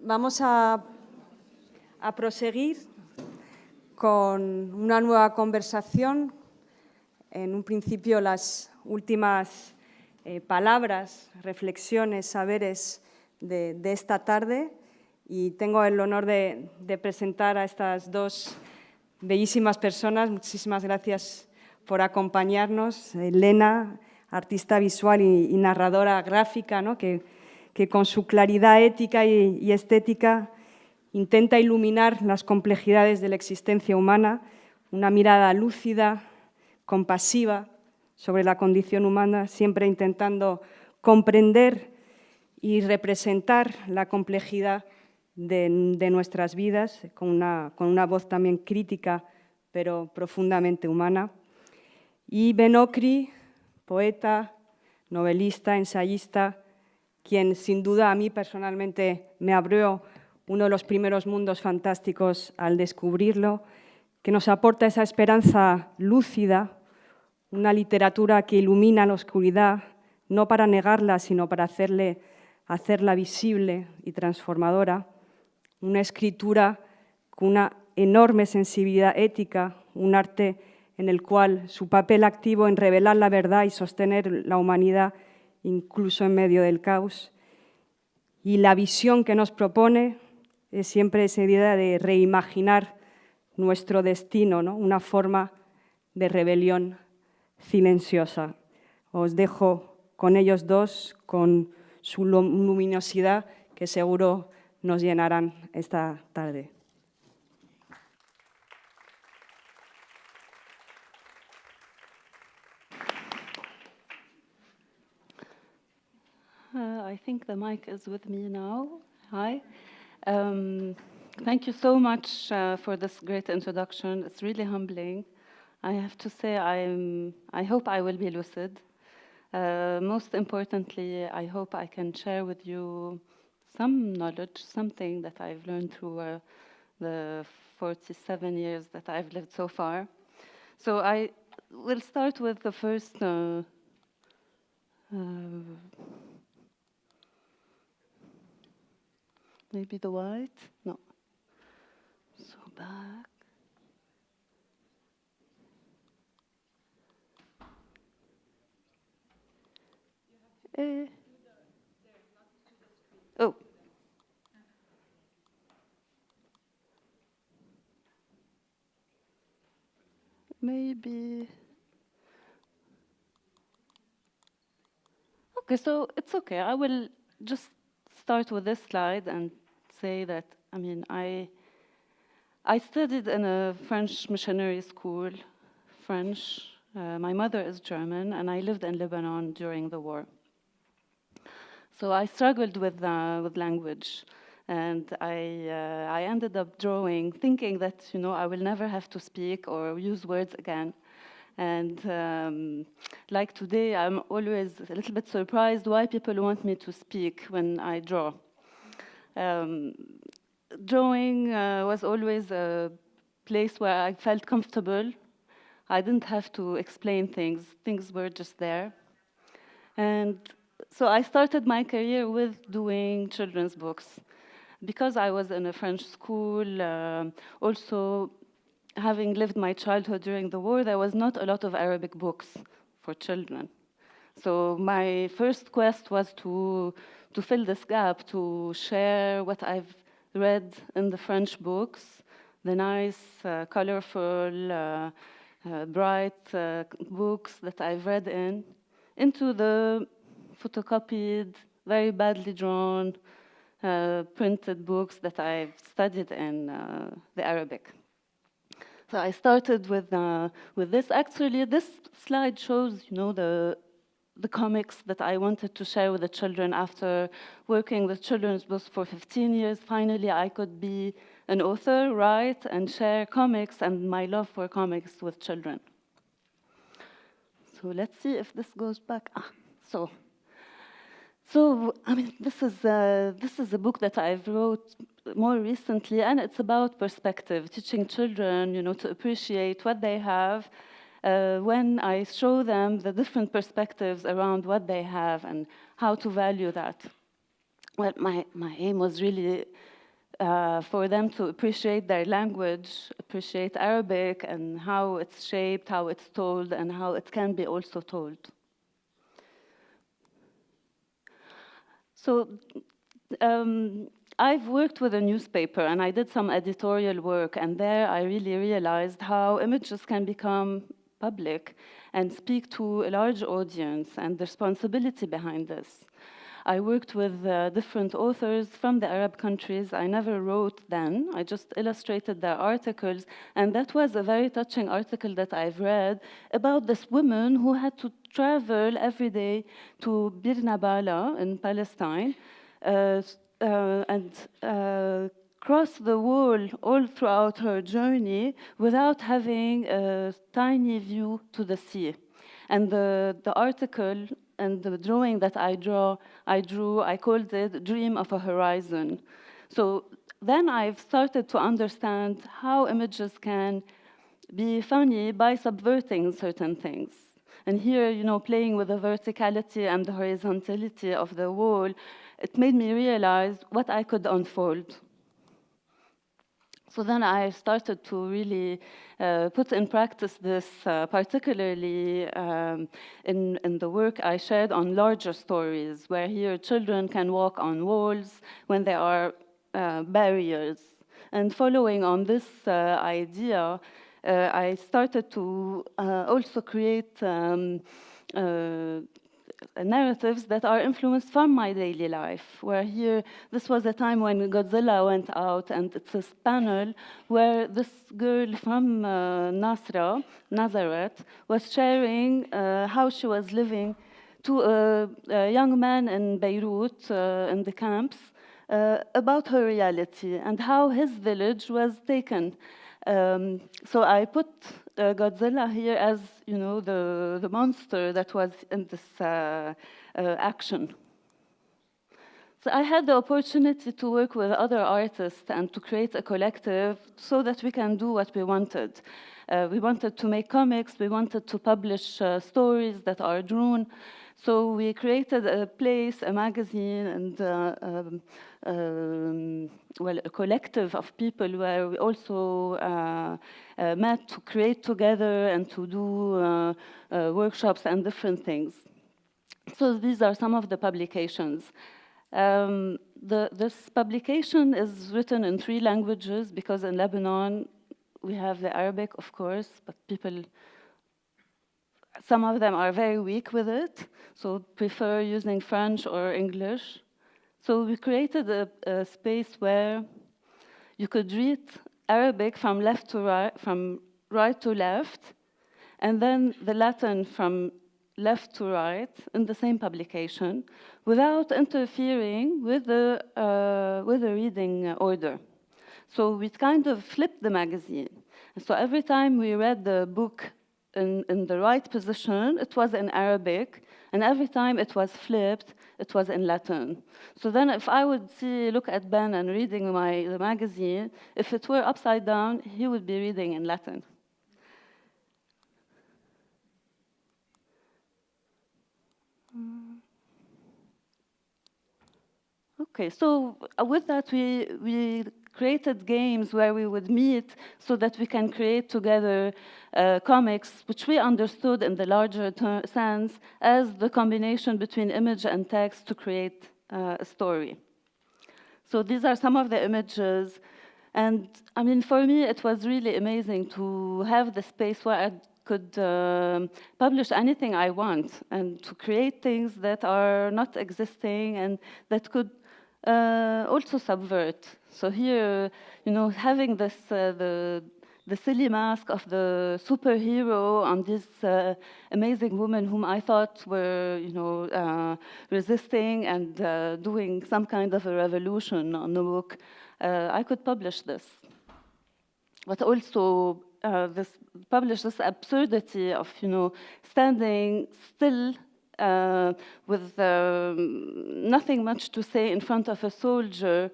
Vamos a proseguir con una nueva conversación. En un principio, las últimas palabras, reflexiones, saberes de esta tarde. Y tengo el honor de presentar a estas dos bellísimas personas. Muchísimas gracias por acompañarnos. Lena, artista visual y narradora gráfica, ¿no? que con su claridad ética y estética intenta iluminar las complejidades de la existencia humana, una mirada lúcida, compasiva sobre la condición humana, siempre intentando comprender y representar la complejidad de nuestras vidas, con una voz también crítica, pero profundamente humana. Y Ben Okri, poeta, novelista, ensayista, quien sin duda a mí personalmente me abrió uno de los primeros mundos fantásticos al descubrirlo, que nos aporta esa esperanza lúcida, una literatura que ilumina la oscuridad, no para negarla, sino para hacerla visible y transformadora, una escritura con una enorme sensibilidad ética, un arte en el cual su papel activo en revelar la verdad y sostener la humanidad incluso en medio del caos. Y la visión que nos propone es siempre esa idea de reimaginar nuestro destino, ¿no? Una forma de rebelión silenciosa. Os dejo con ellos dos, con su luminosidad, que seguro nos llenarán esta tarde. I think the mic is with me now. Hi. Thank you so much for this great introduction. It's really humbling. I have to say I hope I will be lucid. Most importantly, I hope I can share with you some knowledge, something that I've learned through the 47 years that I've lived so far. So I will start with the first maybe the white? No. So back. Oh. Maybe. Okay, so it's okay. I will just start with this slide and say that, I mean, I studied in a French missionary school, French. My mother is German, and I lived in Lebanon during the war. So I struggled with language, and I ended up drawing, thinking that, you know, I will never have to speak or use words again. And like today, I'm always a little bit surprised why people want me to speak when I draw. Drawing was always a place where I felt comfortable. I didn't have to explain things. Things were just there. And so I started my career with doing children's books. Because I was in a French school, also having lived my childhood during the war, there was not a lot of Arabic books for children. So my first quest was to fill this gap, to share what I've read in the French books, the nice, colorful, bright books that I've read into the photocopied, very badly drawn, printed books that I've studied in the Arabic. So I started with this. Actually, this slide shows, you know, the comics that I wanted to share with the children. After working with children's books for 15 years, finally I could be an author, write, and share comics and my love for comics with children. So let's see if this goes back. So I mean, this is a book that I've wrote more recently, and it's about perspective, teaching children, you know, to appreciate what they have when I show them the different perspectives around what they have and how to value that. Well, my aim was really for them to appreciate their language, appreciate Arabic and how it's shaped, how it's told, and how it can be also told. So I've worked with a newspaper and I did some editorial work, and there I really realized how images can become public and speak to a large audience, and the responsibility behind this. I worked with different authors from the Arab countries. I never wrote then, I just illustrated their articles, and that was a very touching article that I've read about this woman who had to travel every day to Bir Nabala in Palestine, and cross the wall all throughout her journey without having a tiny view to the sea. And the article and the drawing that I drew, I called it Dream of a Horizon. So then I've started to understand how images can be funny by subverting certain things. And here, playing with the verticality and the horizontality of the wall, it made me realize what I could unfold. So then I started to really put in practice this, particularly in the work I shared on larger stories, where here children can walk on walls when there are barriers. And following on this idea, I started to also create narratives that are influenced from my daily life, where here, this was a time when Godzilla went out, and it's a panel where this girl from Nazareth, was sharing how she was living to a young man in Beirut, in the camps, about her reality and how his village was taken. So I put Godzilla here as, the monster that was in this action. So I had the opportunity to work with other artists and to create a collective so that we can do what we wanted. We wanted to make comics, we wanted to publish stories that are drawn. So we created a place, a magazine, and a collective of people where we also met to create together and to do workshops and different things. So these are some of the publications. This publication is written in 3 languages because in Lebanon we have the Arabic, of course, but some of them are very weak with it, so prefer using French or English. So we created a space where you could read Arabic from left to right, from right to left, and then the Latin from left to right in the same publication, without interfering with the reading order. So we kind of flipped the magazine. So every time we read the book in the right position, it was in Arabic, and every time it was flipped, it was in Latin. So then if I would look at Ben and reading the magazine, if it were upside down, he would be reading in Latin. Okay, so with that, we created games where we would meet so that we can create together comics, which we understood in the larger sense as the combination between image and text to create a story. So these are some of the images. And I mean, for me, it was really amazing to have the space where I could publish anything I want and to create things that are not existing and that could also subvert. So here, having this, the silly mask of the superhero on this amazing woman whom I thought were, resisting and doing some kind of a revolution on the book, I could publish this. But also publish this absurdity of, standing still with nothing much to say in front of a soldier,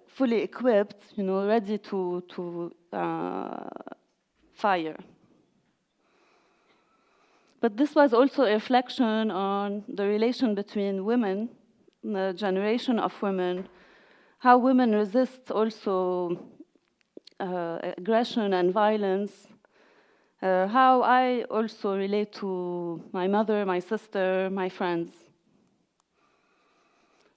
fully equipped, ready to fire. But this was also a reflection on the relation between women, the generation of women, how women resist also aggression and violence, how I also relate to my mother, my sister, my friends.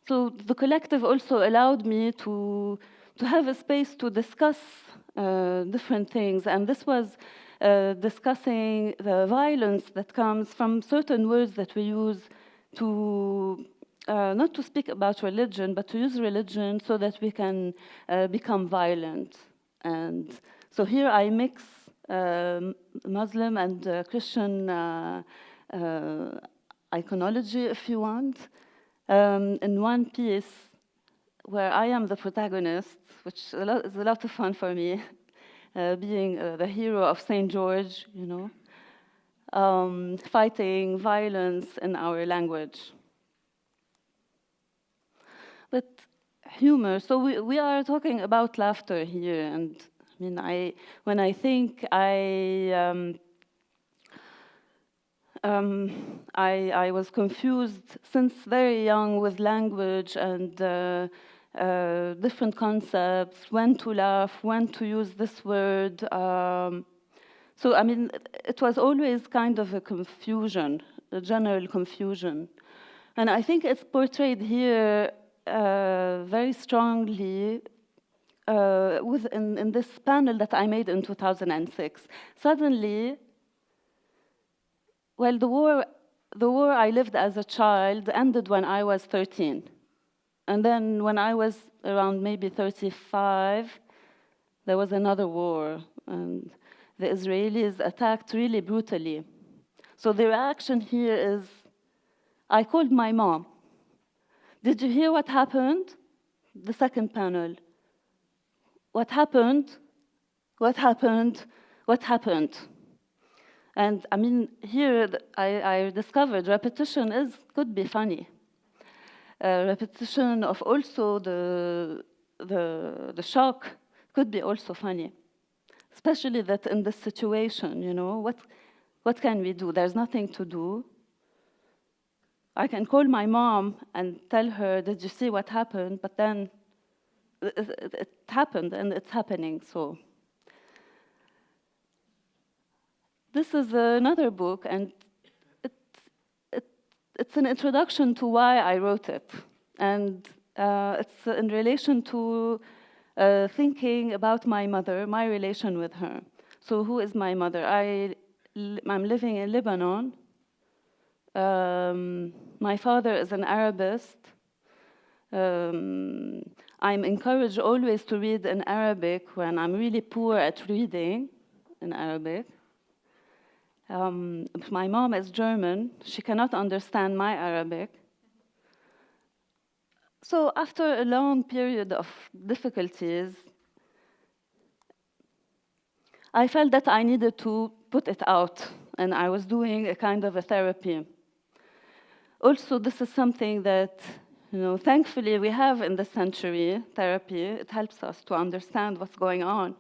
So the collective also allowed me to have a space to discuss different things, and this was discussing the violence that comes from certain words that we use to not to speak about religion, but to use religion so that we can become violent. And so here I mix Muslim and Christian iconology, if you want, in one piece where I am the protagonist, which is a lot of fun for me, being the hero of St. George, you know, fighting violence in our language. But humor, so we are talking about laughter here, and I mean, when I think I was confused since very young with language and different concepts, when to laugh, when to use this word. So, I mean, it was always kind of a confusion, a general confusion. And I think it's portrayed here very strongly in this panel that I made in 2006. Suddenly, well, the war I lived as a child ended when I was 13. And then when I was around maybe 35, there was another war, and the Israelis attacked really brutally. So the reaction here is, I called my mom. Did you hear what happened? The second panel. What happened? What happened? What happened? And I mean, here I discovered repetition could be funny. Repetition of also the shock could be also funny, especially that in this situation, you know, what can we do? There's nothing to do. I can call my mom and tell her, did you see what happened? But then it happened, and it's happening, so. This is another book, and it's an introduction to why I wrote it. And it's in relation to thinking about my mother, my relation with her. So who is my mother? I'm living in Lebanon. My father is an Arabist. I'm encouraged always to read in Arabic when I'm really poor at reading in Arabic. My mom is German. She cannot understand my Arabic. So after a long period of difficulties, I felt that I needed to put it out, and I was doing a kind of a therapy. Also, this is something that, you know, thankfully we have in this century, therapy. It helps us to understand what's going on.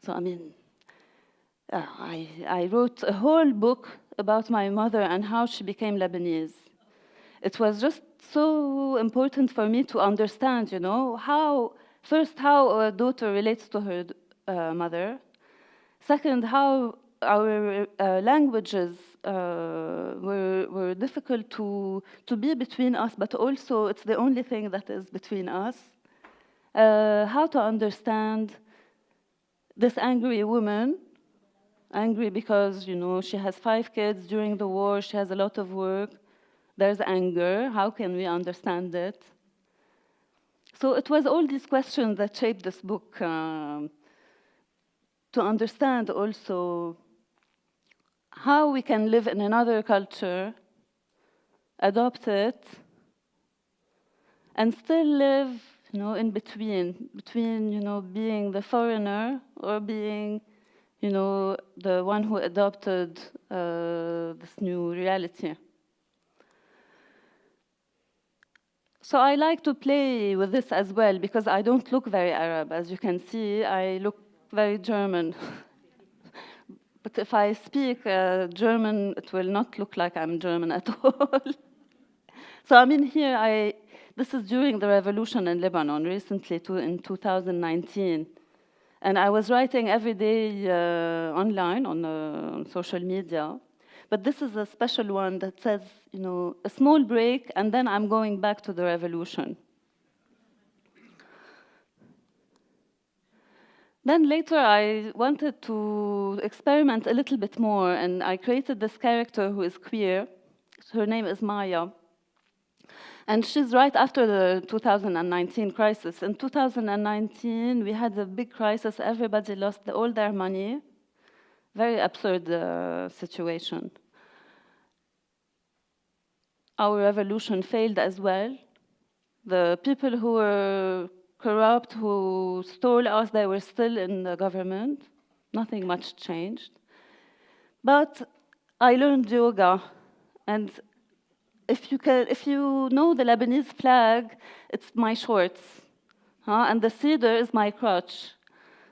So, I mean, I wrote a whole book about my mother and how she became Lebanese. It was just so important for me to understand, you know, how a daughter relates to her mother. Second, how our languages were difficult to be between us, but also it's the only thing that is between us. How to understand this angry woman, angry because, you know, she has 5 kids during the war, she has a lot of work, there's anger, how can we understand it? So it was all these questions that shaped this book, to understand also how we can live in another culture, adopt it, and still live, you know, in between, you know, being the foreigner or being, you know, the one who adopted this new reality. So I like to play with this as well, because I don't look very Arab. As you can see, I look very German. But if I speak German, it will not look like I'm German at all. So I mean, here I This is during the revolution in Lebanon, recently in 2019. And I was writing every day online on social media. But this is a special one that says, you know, a small break, and then I'm going back to the revolution. Then later I wanted to experiment a little bit more, and I created this character who is queer. Her name is Maya. And she's right after the 2019 crisis. In 2019, we had a big crisis. Everybody lost all their money. Very absurd situation. Our revolution failed as well. The people who were corrupt, who stole us, they were still in the government. Nothing much changed. But I learned yoga, and if you know the Lebanese flag, it's my shorts, and the cedar is my crutch.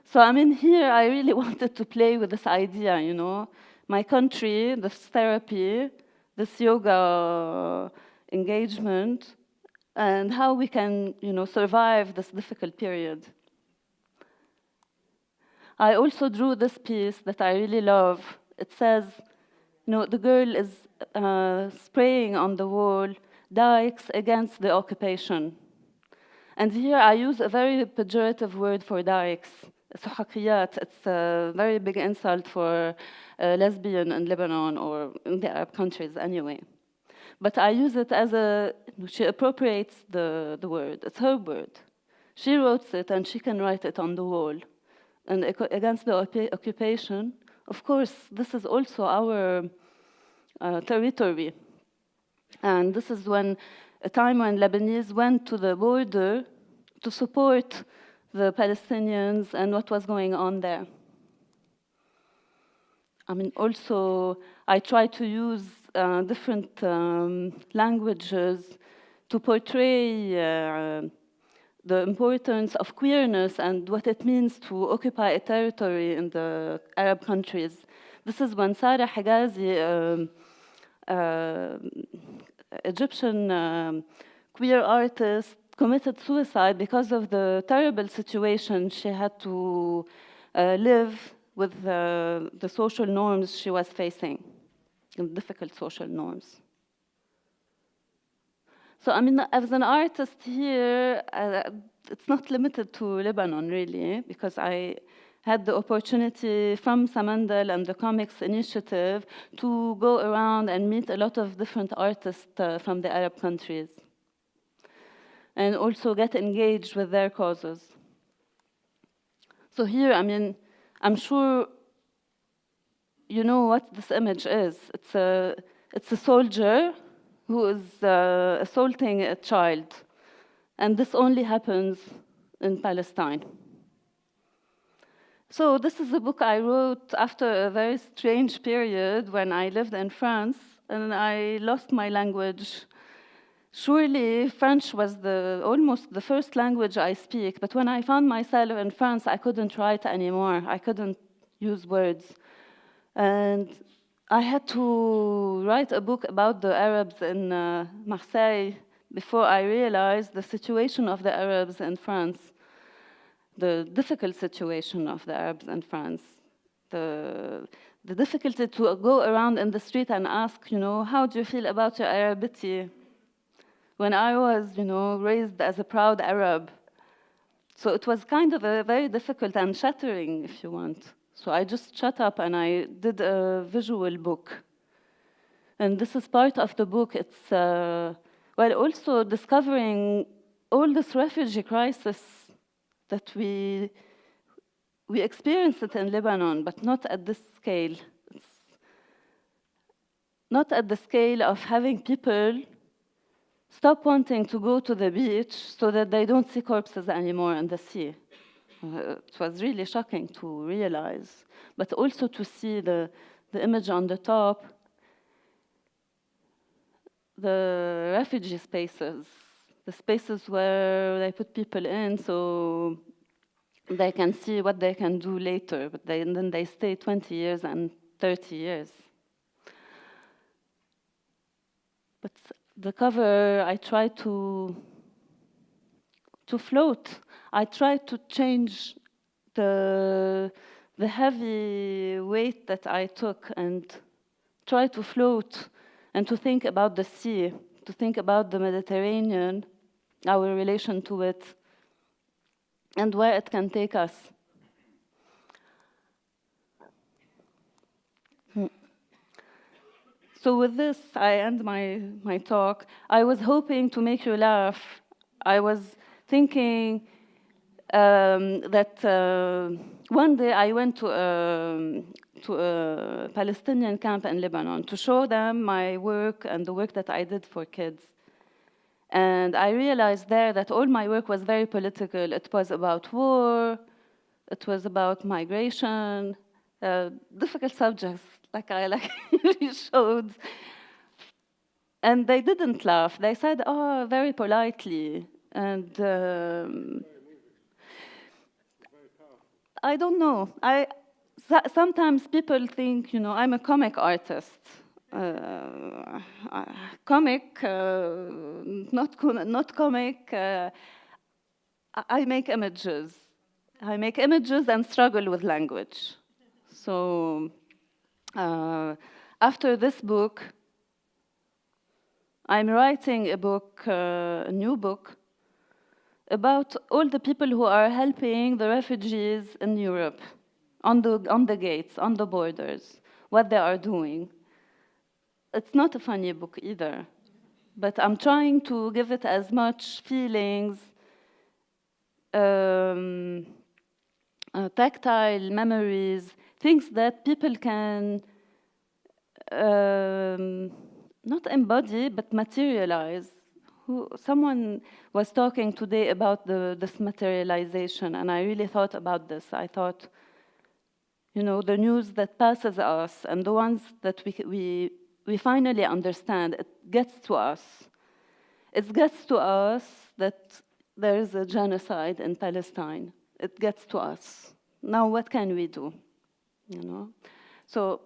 So I mean, here I really wanted to play with this idea, you know, my country, this therapy, this yoga engagement, and how we can, you know, survive this difficult period. I also drew this piece that I really love. It says, you know, the girl is spraying on the wall dikes against the occupation. And here I use a very pejorative word for dikes. Suhaqiyat, it's a very big insult for lesbian in Lebanon or in the Arab countries anyway. But I use it as she appropriates the word. It's her word. She wrote it and she can write it on the wall. And against the occupation, of course, this is also our territory. And this is a time when Lebanese went to the border to support the Palestinians and what was going on there. I mean, also, I try to use different languages to portray the importance of queerness and what it means to occupy a territory in the Arab countries. This is when Sarah Higazi, Egyptian queer artist, committed suicide because of the terrible situation she had to live with the social norms she was facing, difficult social norms. So, I mean, as an artist here, it's not limited to Lebanon, really, because I had the opportunity from Samandal and the Comics Initiative to go around and meet a lot of different artists from the Arab countries, and also get engaged with their causes. So here, I mean, I'm sure you know what this image is. It's a soldier who is assaulting a child. And this only happens in Palestine. So this is a book I wrote after a very strange period when I lived in France and I lost my language. Surely French was almost the first language I speak, but when I found myself in France, I couldn't write anymore. I couldn't use words. And I had to write a book about the Arabs in Marseille before I realized the situation of the Arabs in France, the difficult situation of the Arabs in France, the difficulty to go around in the street and ask, you know, how do you feel about your Arabity? When I was, you know, raised as a proud Arab. So it was kind of a very difficult and shattering, if you want. So I just shut up and I did a visual book. And this is part of the book. It's, well, also discovering all this refugee crisis that we experience it in Lebanon, but not at this scale. It's not at the scale of having people stop wanting to go to the beach so that they don't see corpses anymore in the sea. It was really shocking to realize, but also to see the image on the top, the refugee spaces, the spaces where they put people in so they can see what they can do later, but then they stay 20 years and 30 years. But the cover, I try to to float. I tried to change the heavy weight that I took and try to float and to think about the sea, to think about the Mediterranean, our relation to it, and where it can take us. So with this, I end my talk. I was hoping to make you laugh. I was thinking that one day I went to a Palestinian camp in Lebanon to show them my work and the work that I did for kids. And I realized there that all my work was very political. It was about war, it was about migration, difficult subjects, like I really showed. And they didn't laugh. They said, oh, very politely. And I don't know. Sometimes people think, I'm a comic artist. Comic, not comic. I make images. I make images and struggle with language. So after this book, I'm writing a book, a new book, about all the people who are helping the refugees in Europe, on the gates, on the borders, what they are doing. It's not a funny book either, but I'm trying to give it as much feelings, tactile memories, things that people can not embody, but materialize. Someone was talking today about this materialization, and I really thought about this. I thought, the news that passes us and the ones that we finally understand, it gets to us. It gets to us that there is a genocide in Palestine. It gets to us. Now, what can we do? So,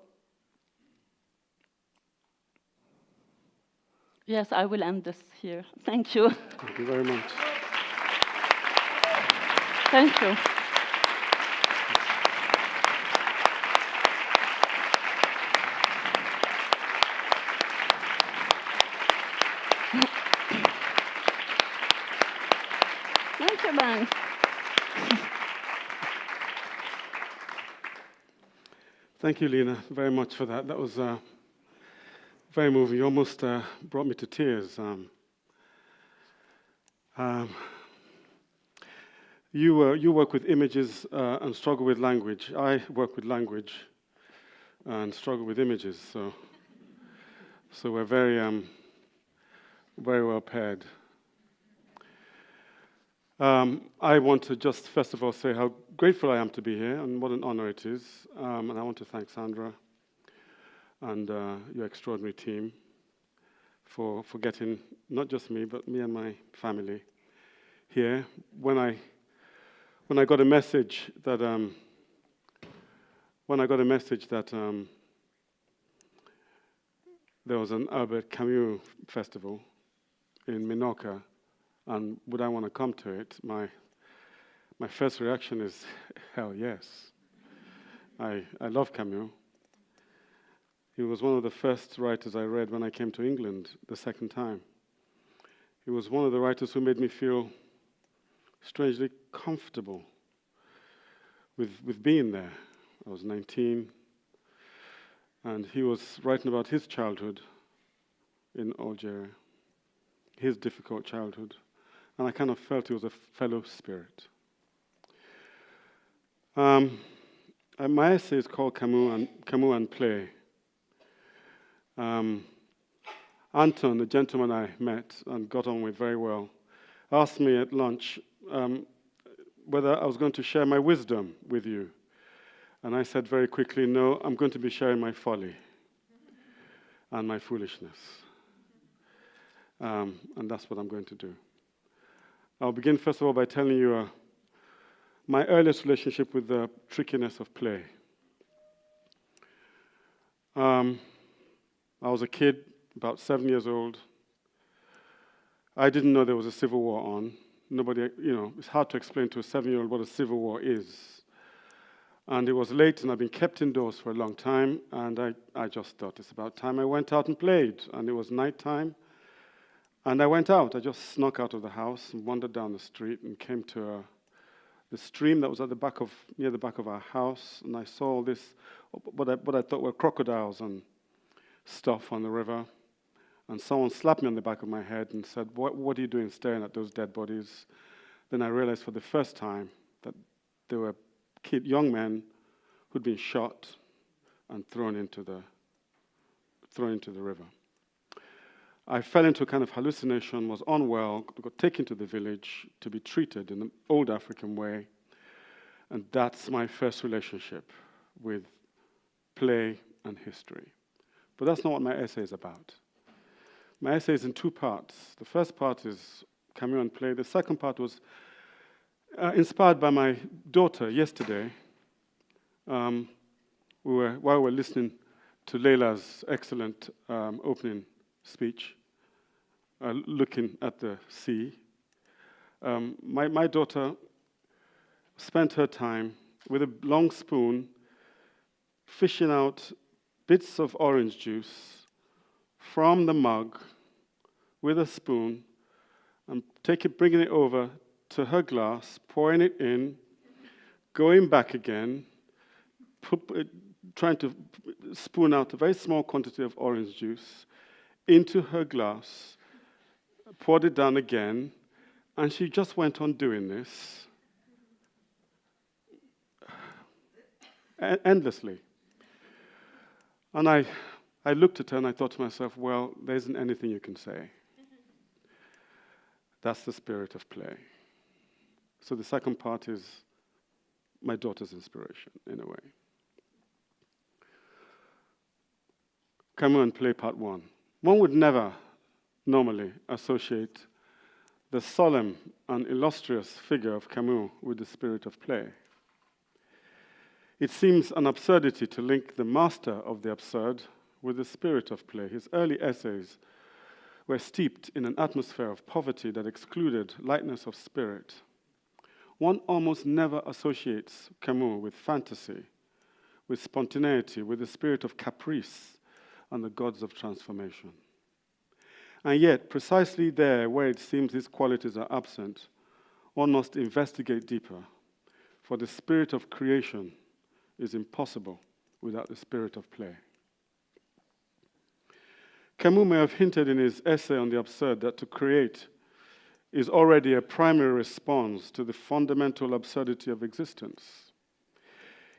yes, I will end this here. Thank you. Thank you very much. Thank you. Thank you, Ben. Thank you, Lena, very much for that. That was very moving. You almost brought me to tears. You work with images and struggle with language. I work with language and struggle with images. So we're very well paired. I want to just first of all say how grateful I am to be here and what an honor it is. And I want to thank Sandra and your extraordinary team for getting not just me, but me and my family here. When I got a message that there was an Albert Camus festival in Menorca, and would I want to come to it? My first reaction is, hell yes. I love Camus. He was one of the first writers I read when I came to England the second time. He was one of the writers who made me feel strangely comfortable with being there. I was 19, and he was writing about his childhood in Algeria, his difficult childhood, and I kind of felt he was a fellow spirit. My essay is called Camus and Play. Anton, the gentleman I met and got on with very well, asked me at lunch whether I was going to share my wisdom with you. And I said very quickly, no, I'm going to be sharing my folly and my foolishness. And that's what I'm going to do. I'll begin, first of all, by telling you my earliest relationship with the trickiness of play. I was a kid, about 7 years old. I didn't know there was a civil war on. Nobody, it's hard to explain to a 7-year-old what a civil war is. And it was late, and I'd been kept indoors for a long time, and I just thought it's about time I went out and played. And it was nighttime, and I went out. I just snuck out of the house and wandered down the street and came to the stream that was at near the back of our house, and I saw this, what I thought were crocodiles and stuff on the river. And someone slapped me on the back of my head and said, what are you doing staring at those dead bodies? Then I realized for the first time that there were young men who'd been shot and thrown into the river. I fell into a kind of hallucination, was unwell, got taken to the village to be treated in an old African way. And that's my first relationship with play and history. But that's not what my essay is about. My essay is in 2 parts. The first part is Camus and play. The second part was inspired by my daughter yesterday. While we were listening to Leila's excellent opening speech, looking at the sea, my daughter spent her time with a long spoon fishing out bits of orange juice from the mug with a spoon and bringing it over to her glass, pouring it in, going back again, trying to spoon out a very small quantity of orange juice into her glass, poured it down again, and she just went on doing this endlessly. And I looked at her and I thought to myself, well, there isn't anything you can say. That's the spirit of play. So the second part is my daughter's inspiration, in a way. Camus and play, part 1. One would never normally associate the solemn and illustrious figure of Camus with the spirit of play. It seems an absurdity to link the master of the absurd with the spirit of play. His early essays were steeped in an atmosphere of poverty that excluded lightness of spirit. One almost never associates Camus with fantasy, with spontaneity, with the spirit of caprice and the gods of transformation. And yet, precisely there where it seems these qualities are absent, one must investigate deeper, for the spirit of creation is impossible without the spirit of play. Camus may have hinted in his essay on the absurd that to create is already a primary response to the fundamental absurdity of existence.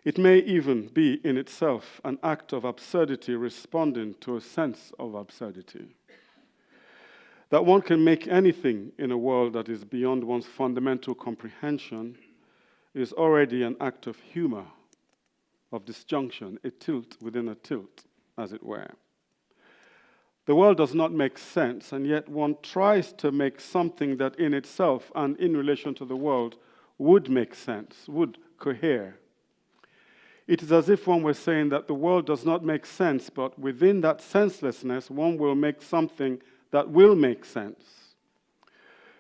It may even be in itself an act of absurdity responding to a sense of absurdity. That one can make anything in a world that is beyond one's fundamental comprehension is already an act of humor, of disjunction, a tilt within a tilt, as it were. The world does not make sense, and yet one tries to make something that in itself and in relation to the world would make sense, would cohere. It is as if one were saying that the world does not make sense, but within that senselessness, one will make something that will make sense.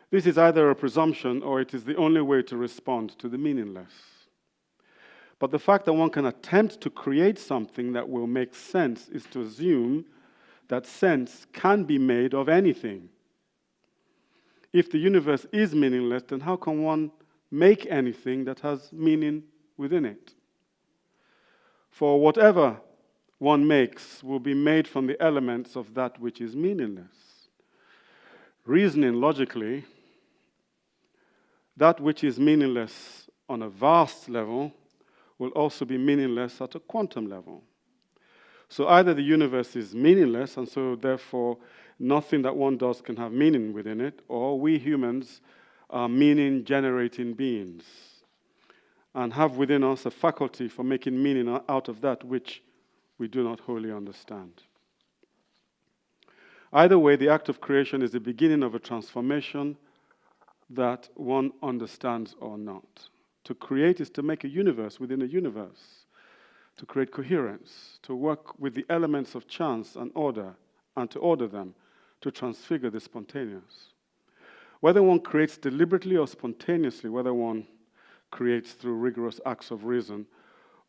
This is either a presumption or it is the only way to respond to the meaningless. But the fact that one can attempt to create something that will make sense is to assume that sense can be made of anything. If the universe is meaningless, then how can one make anything that has meaning within it? For whatever one makes will be made from the elements of that which is meaningless. Reasoning logically, that which is meaningless on a vast level will also be meaningless at a quantum level. So either the universe is meaningless, and so therefore nothing that one does can have meaning within it, or we humans are meaning-generating beings and have within us a faculty for making meaning out of that which we do not wholly understand. Either way, the act of creation is the beginning of a transformation that one understands or not. To create is to make a universe within a universe, to create coherence, to work with the elements of chance and to order them, to transfigure the spontaneous. Whether one creates deliberately or spontaneously, whether one creates through rigorous acts of reason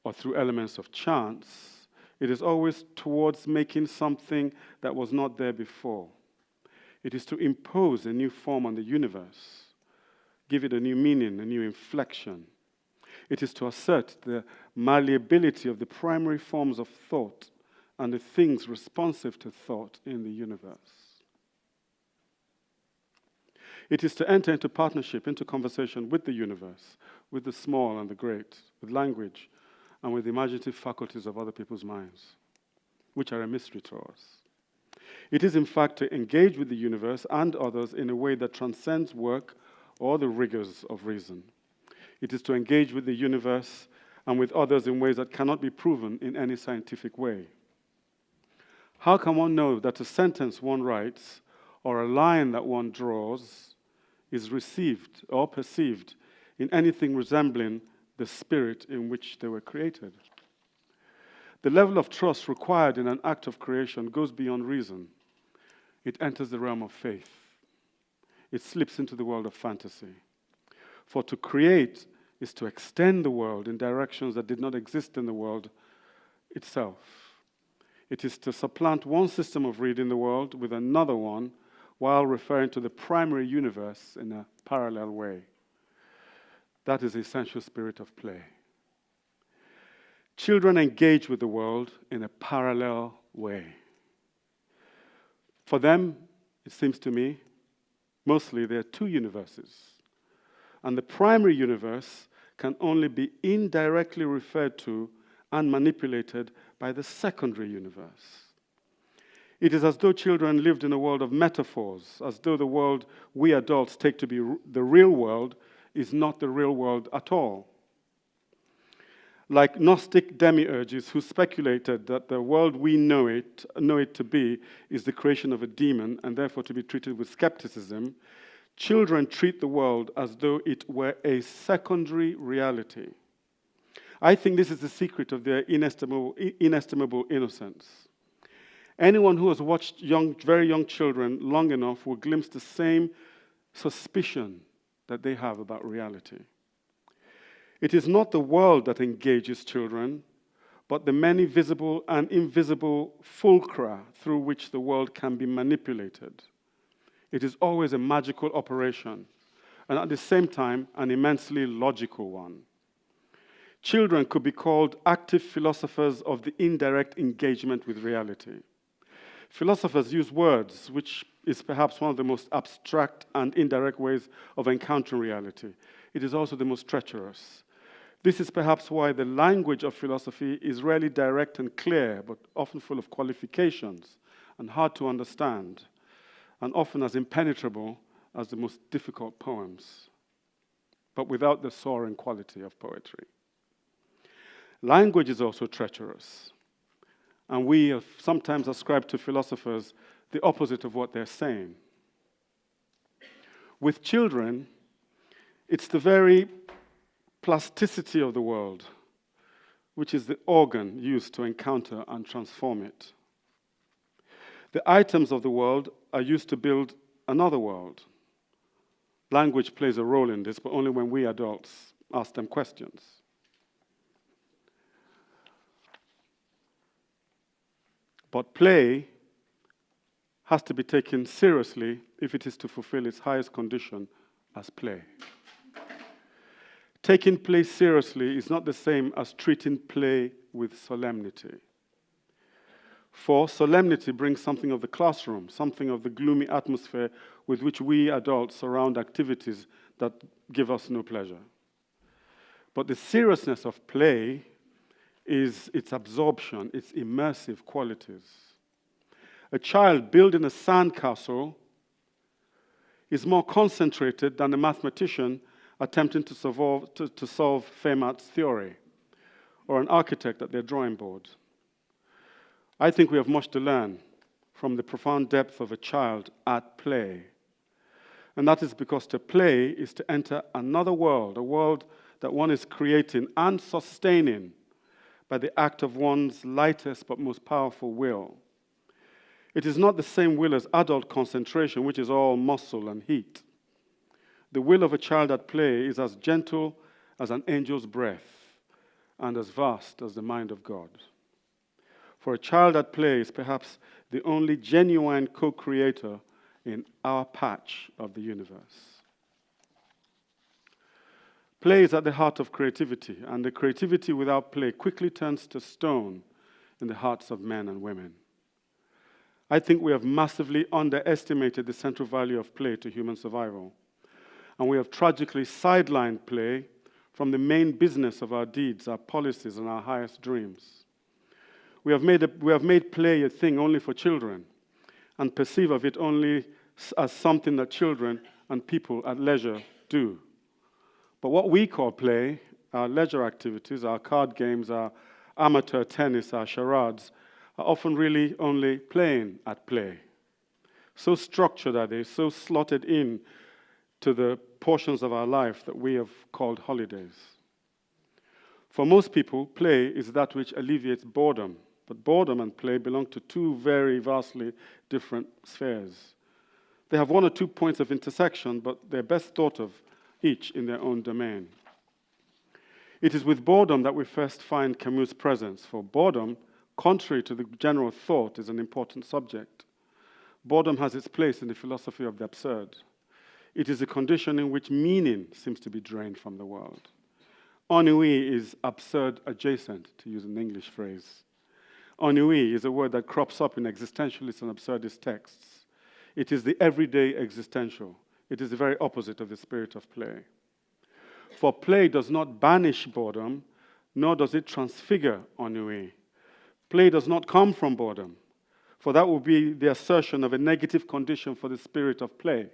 or through elements of chance, it is always towards making something that was not there before. It is to impose a new form on the universe, give it a new meaning, a new inflection. It is to assert the malleability of the primary forms of thought and the things responsive to thought in the universe. It is to enter into partnership, into conversation with the universe, with the small and the great, with language, and with the imaginative faculties of other people's minds, which are a mystery to us. It is, in fact, to engage with the universe and others in a way that transcends work or the rigors of reason. It is to engage with the universe and with others in ways that cannot be proven in any scientific way. How can one know that a sentence one writes or a line that one draws is received or perceived in anything resembling the spirit in which they were created? The level of trust required in an act of creation goes beyond reason. It enters the realm of faith. It slips into the world of fantasy. For to create is to extend the world in directions that did not exist in the world itself. It is to supplant one system of reading the world with another one while referring to the primary universe in a parallel way. That is the essential spirit of play. Children engage with the world in a parallel way. For them, it seems to me, mostly there are two universes. And the primary universe can only be indirectly referred to and manipulated by the secondary universe. It is as though children lived in a world of metaphors, as though the world we adults take to be the real world is not the real world at all. Like Gnostic demiurges who speculated that the world we know it to be is the creation of a demon and therefore to be treated with skepticism, children treat the world as though it were a secondary reality. I think this is the secret of their inestimable innocence. Anyone who has watched very young children long enough will glimpse the same suspicion that they have about reality. It is not the world that engages children, but the many visible and invisible fulcra through which the world can be manipulated. It is always a magical operation, and at the same time, an immensely logical one. Children could be called active philosophers of the indirect engagement with reality. Philosophers use words, which is perhaps one of the most abstract and indirect ways of encountering reality. It is also the most treacherous. This is perhaps why the language of philosophy is rarely direct and clear, but often full of qualifications and hard to understand, and often as impenetrable as the most difficult poems, but without the soaring quality of poetry. Language is also treacherous, and we have sometimes ascribed to philosophers the opposite of what they're saying. With children, it's the very plasticity of the world, which is the organ used to encounter and transform it. The items of the world are used to build another world. Language plays a role in this, but only when we adults ask them questions. But play has to be taken seriously if it is to fulfill its highest condition as play. Taking play seriously is not the same as treating play with solemnity. For solemnity brings something of the classroom, something of the gloomy atmosphere with which we adults surround activities that give us no pleasure. But the seriousness of play is its absorption, its immersive qualities. A child building a sandcastle is more concentrated than a mathematician attempting to solve Fermat's theory, or an architect at their drawing board. I think we have much to learn from the profound depth of a child at play. And that is because to play is to enter another world, a world that one is creating and sustaining by the act of one's lightest but most powerful will. It is not the same will as adult concentration, which is all muscle and heat. The will of a child at play is as gentle as an angel's breath and as vast as the mind of God. For a child at play is perhaps the only genuine co-creator in our patch of the universe. Play is at the heart of creativity, and the creativity without play quickly turns to stone in the hearts of men and women. I think we have massively underestimated the central value of play to human survival, and we have tragically sidelined play from the main business of our deeds, our policies, and our highest dreams. We have made play a thing only for children and perceive of it only as something that children and people at leisure do. But what we call play, our leisure activities, our card games, our amateur tennis, our charades, are often really only playing at play. So structured are they, so slotted in to the portions of our life that we have called holidays. For most people, play is that which alleviates boredom, but boredom and play belong to two very vastly different spheres. They have one or 2 points of intersection, but they're best thought of each in their own domain. It is with boredom that we first find Camus' presence, for boredom, contrary to the general thought, is an important subject. Boredom has its place in the philosophy of the absurd. It is a condition in which meaning seems to be drained from the world. Ennui is absurd adjacent, to use an English phrase. Ennui is a word that crops up in existentialist and absurdist texts. It is the everyday existential. It is the very opposite of the spirit of play. For play does not banish boredom, nor does it transfigure ennui. Play does not come from boredom, for that would be the assertion of a negative condition for the spirit of play.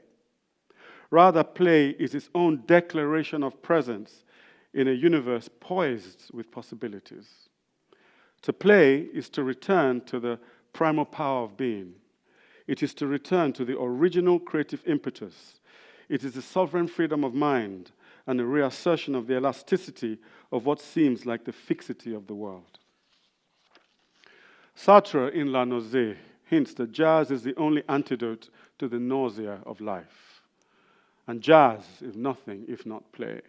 Rather, play is its own declaration of presence in a universe poised with possibilities. To play is to return to the primal power of being. It is to return to the original creative impetus. It is the sovereign freedom of mind and a reassertion of the elasticity of what seems like the fixity of the world. Sartre in La Nausée hints that jazz is the only antidote to the nausea of life. And jazz is nothing if not play.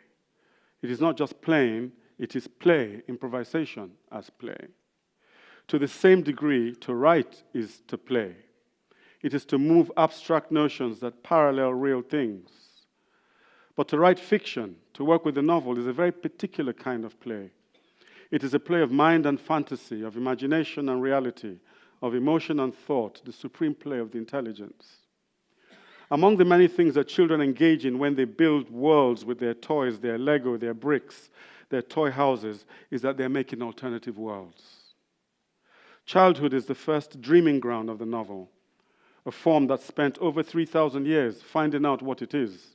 It is not just playing, it is play, improvisation as play. To the same degree, to write is to play. It is to move abstract notions that parallel real things. But to write fiction, to work with a novel, is a very particular kind of play. It is a play of mind and fantasy, of imagination and reality, of emotion and thought, the supreme play of the intelligence. Among the many things that children engage in when they build worlds with their toys, their Lego, their bricks, their toy houses, is that they're making alternative worlds. Childhood is the first dreaming ground of the novel, a form that spent over 3,000 years finding out what it is.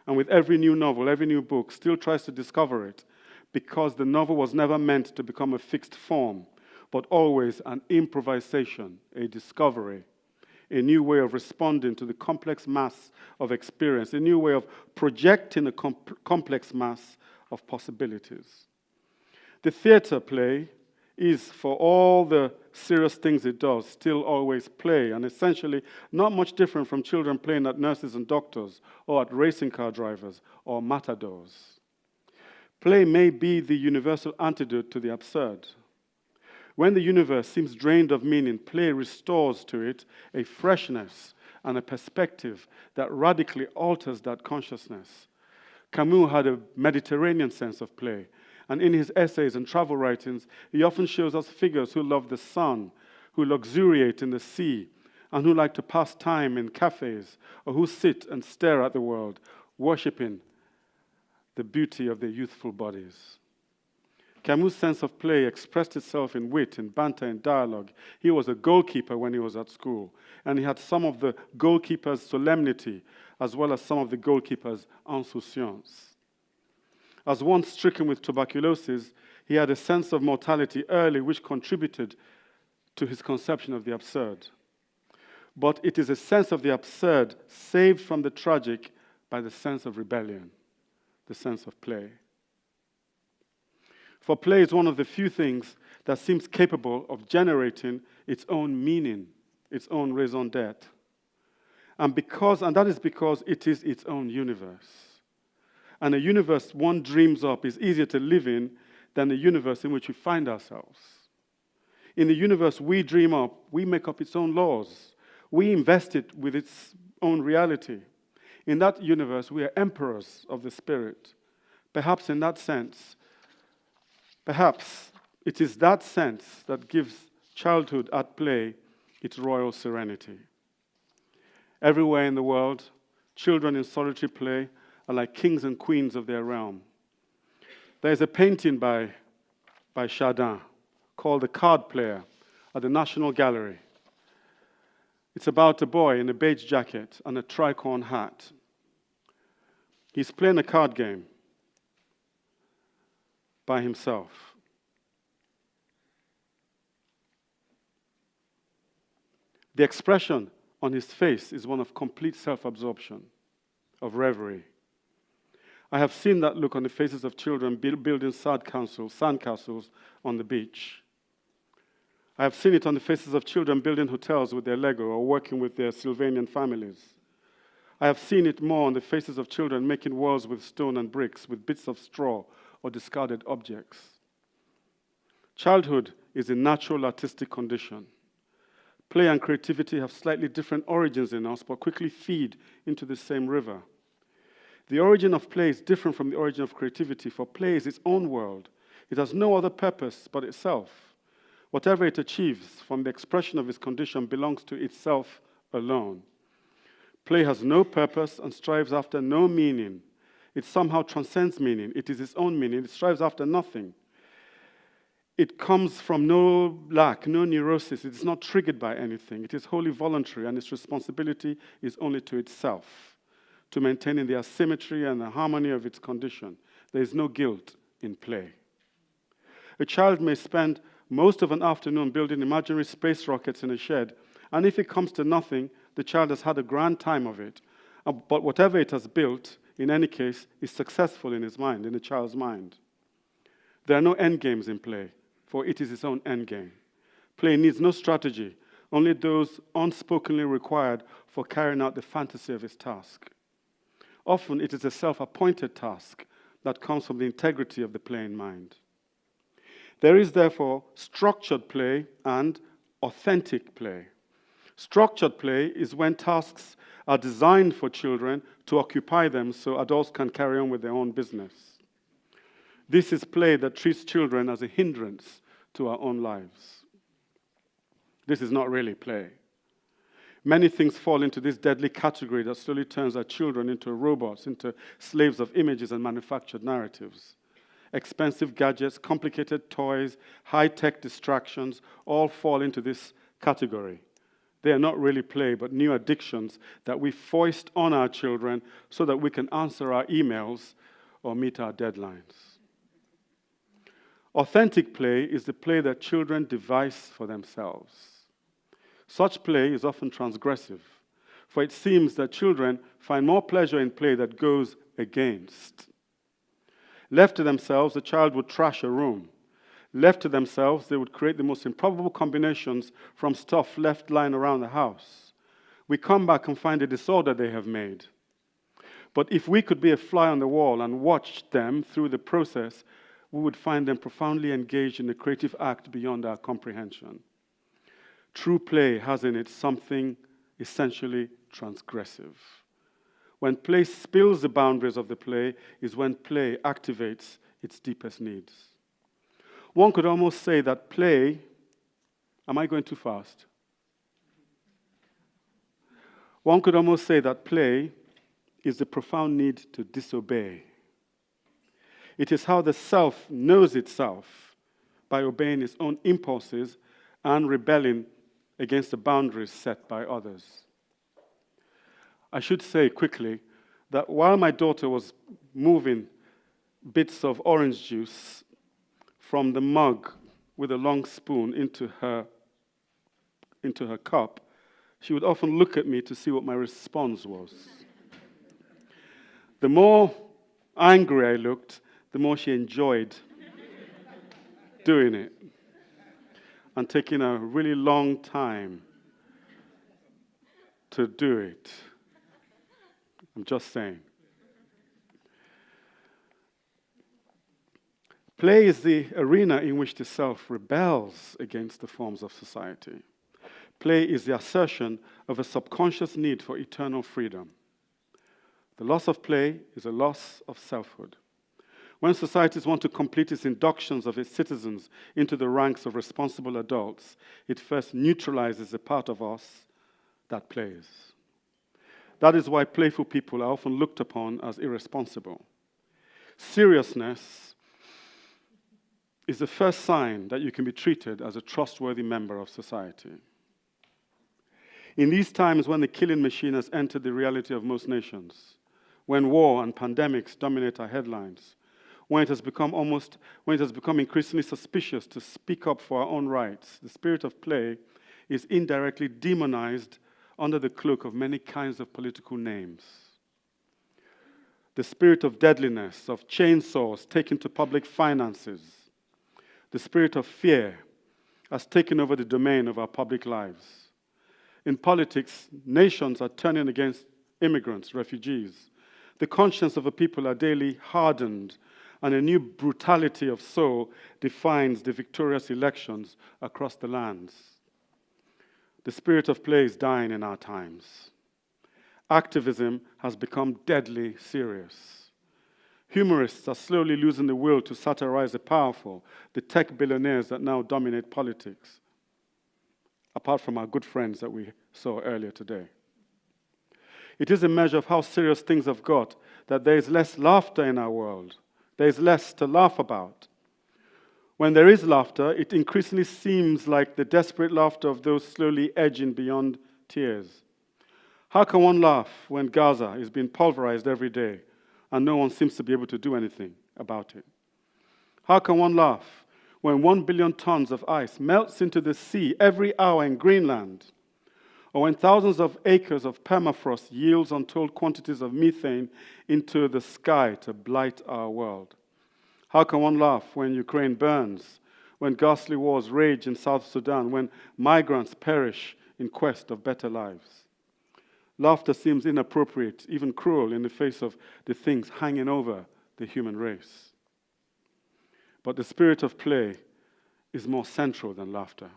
And with every new novel, every new book, still tries to discover it, because the novel was never meant to become a fixed form, but always an improvisation, a discovery, a new way of responding to the complex mass of experience, a new way of projecting a complex mass of possibilities. The theater play is, for all the serious things it does, still always play, and essentially not much different from children playing at nurses and doctors, or at racing car drivers, or matadors. Play may be the universal antidote to the absurd. When the universe seems drained of meaning, play restores to it a freshness and a perspective that radically alters that consciousness. Camus had a Mediterranean sense of play, and in his essays and travel writings, he often shows us figures who love the sun, who luxuriate in the sea, and who like to pass time in cafes, or who sit and stare at the world, worshipping the beauty of their youthful bodies. Camus' sense of play expressed itself in wit, in banter, in dialogue. He was a goalkeeper when he was at school, and he had some of the goalkeeper's solemnity, as well as some of the goalkeeper's insouciance. As one stricken with tuberculosis, he had a sense of mortality early, which contributed to his conception of the absurd. But it is a sense of the absurd saved from the tragic by the sense of rebellion, the sense of play. For play is one of the few things that seems capable of generating its own meaning, its own raison d'être. And that is because it is its own universe. And a universe one dreams up is easier to live in than the universe in which we find ourselves. In the universe we dream up, we make up its own laws. We invest it with its own reality. In that universe, we are emperors of the spirit. Perhaps in that sense, perhaps it is that sense that gives childhood at play its royal serenity. Everywhere in the world, children in solitary play are like kings and queens of their realm. There is a painting by Chardin called The Card Player at the National Gallery. It's about a boy in a beige jacket and a tricorn hat. He's playing a card game by himself. The expression on his face is one of complete self-absorption, of reverie. I have seen that look on the faces of children building sandcastles on the beach. I have seen it on the faces of children building hotels with their Lego or working with their Sylvanian families. I have seen it more on the faces of children making walls with stone and bricks, with bits of straw or discarded objects. Childhood is a natural artistic condition. Play and creativity have slightly different origins in us, but quickly feed into the same river. The origin of play is different from the origin of creativity, for play is its own world. It has no other purpose but itself. Whatever it achieves from the expression of its condition belongs to itself alone. Play has no purpose and strives after no meaning. It somehow transcends meaning. It is its own meaning. It strives after nothing. It comes from no lack, no neurosis. It is not triggered by anything. It is wholly voluntary, and its responsibility is only to itself, to maintaining the asymmetry and the harmony of its condition. There is no guilt in play. A child may spend most of an afternoon building imaginary space rockets in a shed, and if it comes to nothing, the child has had a grand time of it. But whatever it has built, in any case, is successful in his mind, in the child's mind. There are no end games in play, for it is its own end game. Play needs no strategy, only those unspokenly required for carrying out the fantasy of its task. Often it is a self-appointed task that comes from the integrity of the playing mind. There is therefore structured play and authentic play. Structured play is when tasks are designed for children to occupy them so adults can carry on with their own business. This is play that treats children as a hindrance to our own lives. This is not really play. Many things fall into this deadly category that slowly turns our children into robots, into slaves of images and manufactured narratives. Expensive gadgets, complicated toys, high-tech distractions all fall into this category. They are not really play, but new addictions that we foist on our children so that we can answer our emails or meet our deadlines. Authentic play is the play that children devise for themselves. Such play is often transgressive, for it seems that children find more pleasure in play that goes against. Left to themselves, the child would trash a room. Left to themselves, they would create the most improbable combinations from stuff left lying around the house. We come back and find the disorder they have made. But if we could be a fly on the wall and watch them through the process, we would find them profoundly engaged in a creative act beyond our comprehension. True play has in it something essentially transgressive. When play spills the boundaries of the play is when play activates its deepest needs. One could almost say that play, am I going too fast? One could almost say that play is the profound need to disobey. It is how the self knows itself by obeying its own impulses and rebelling against the boundaries set by others. I should say quickly that while my daughter was moving bits of orange juice from the mug with a long spoon into her cup, she would often look at me to see what my response was. The more angry I looked, the more she enjoyed doing it and taking a really long time to do it. I'm just saying. Play is the arena in which the self rebels against the forms of society. Play is the assertion of a subconscious need for eternal freedom. The loss of play is a loss of selfhood. When societies want to complete its inductions of its citizens into the ranks of responsible adults, it first neutralizes the part of us that plays. That is why playful people are often looked upon as irresponsible. Seriousness is the first sign that you can be treated as a trustworthy member of society. In these times when the killing machine has entered the reality of most nations, when war and pandemics dominate our headlines, when it has become increasingly suspicious to speak up for our own rights, the spirit of play is indirectly demonized under the cloak of many kinds of political names. The spirit of deadliness, of chainsaws taken to public finances, the spirit of fear has taken over the domain of our public lives. In politics, nations are turning against immigrants, refugees. The conscience of a people are daily hardened, and a new brutality of soul defines the victorious elections across the lands. The spirit of play is dying in our times. Activism has become deadly serious. Humorists are slowly losing the will to satirize the powerful, the tech billionaires that now dominate politics, apart from our good friends that we saw earlier today. It is a measure of how serious things have got that there is less laughter in our world. There is less to laugh about. When there is laughter, it increasingly seems like the desperate laughter of those slowly edging beyond tears. How can one laugh when Gaza is being pulverized every day and no one seems to be able to do anything about it? How can one laugh when 1 billion tons of ice melts into the sea every hour in Greenland? Or when thousands of acres of permafrost yields untold quantities of methane into the sky to blight our world? How can one laugh when Ukraine burns, when ghastly wars rage in South Sudan, when migrants perish in quest of better lives? Laughter seems inappropriate, even cruel, in the face of the things hanging over the human race. But the spirit of play is more central than laughter.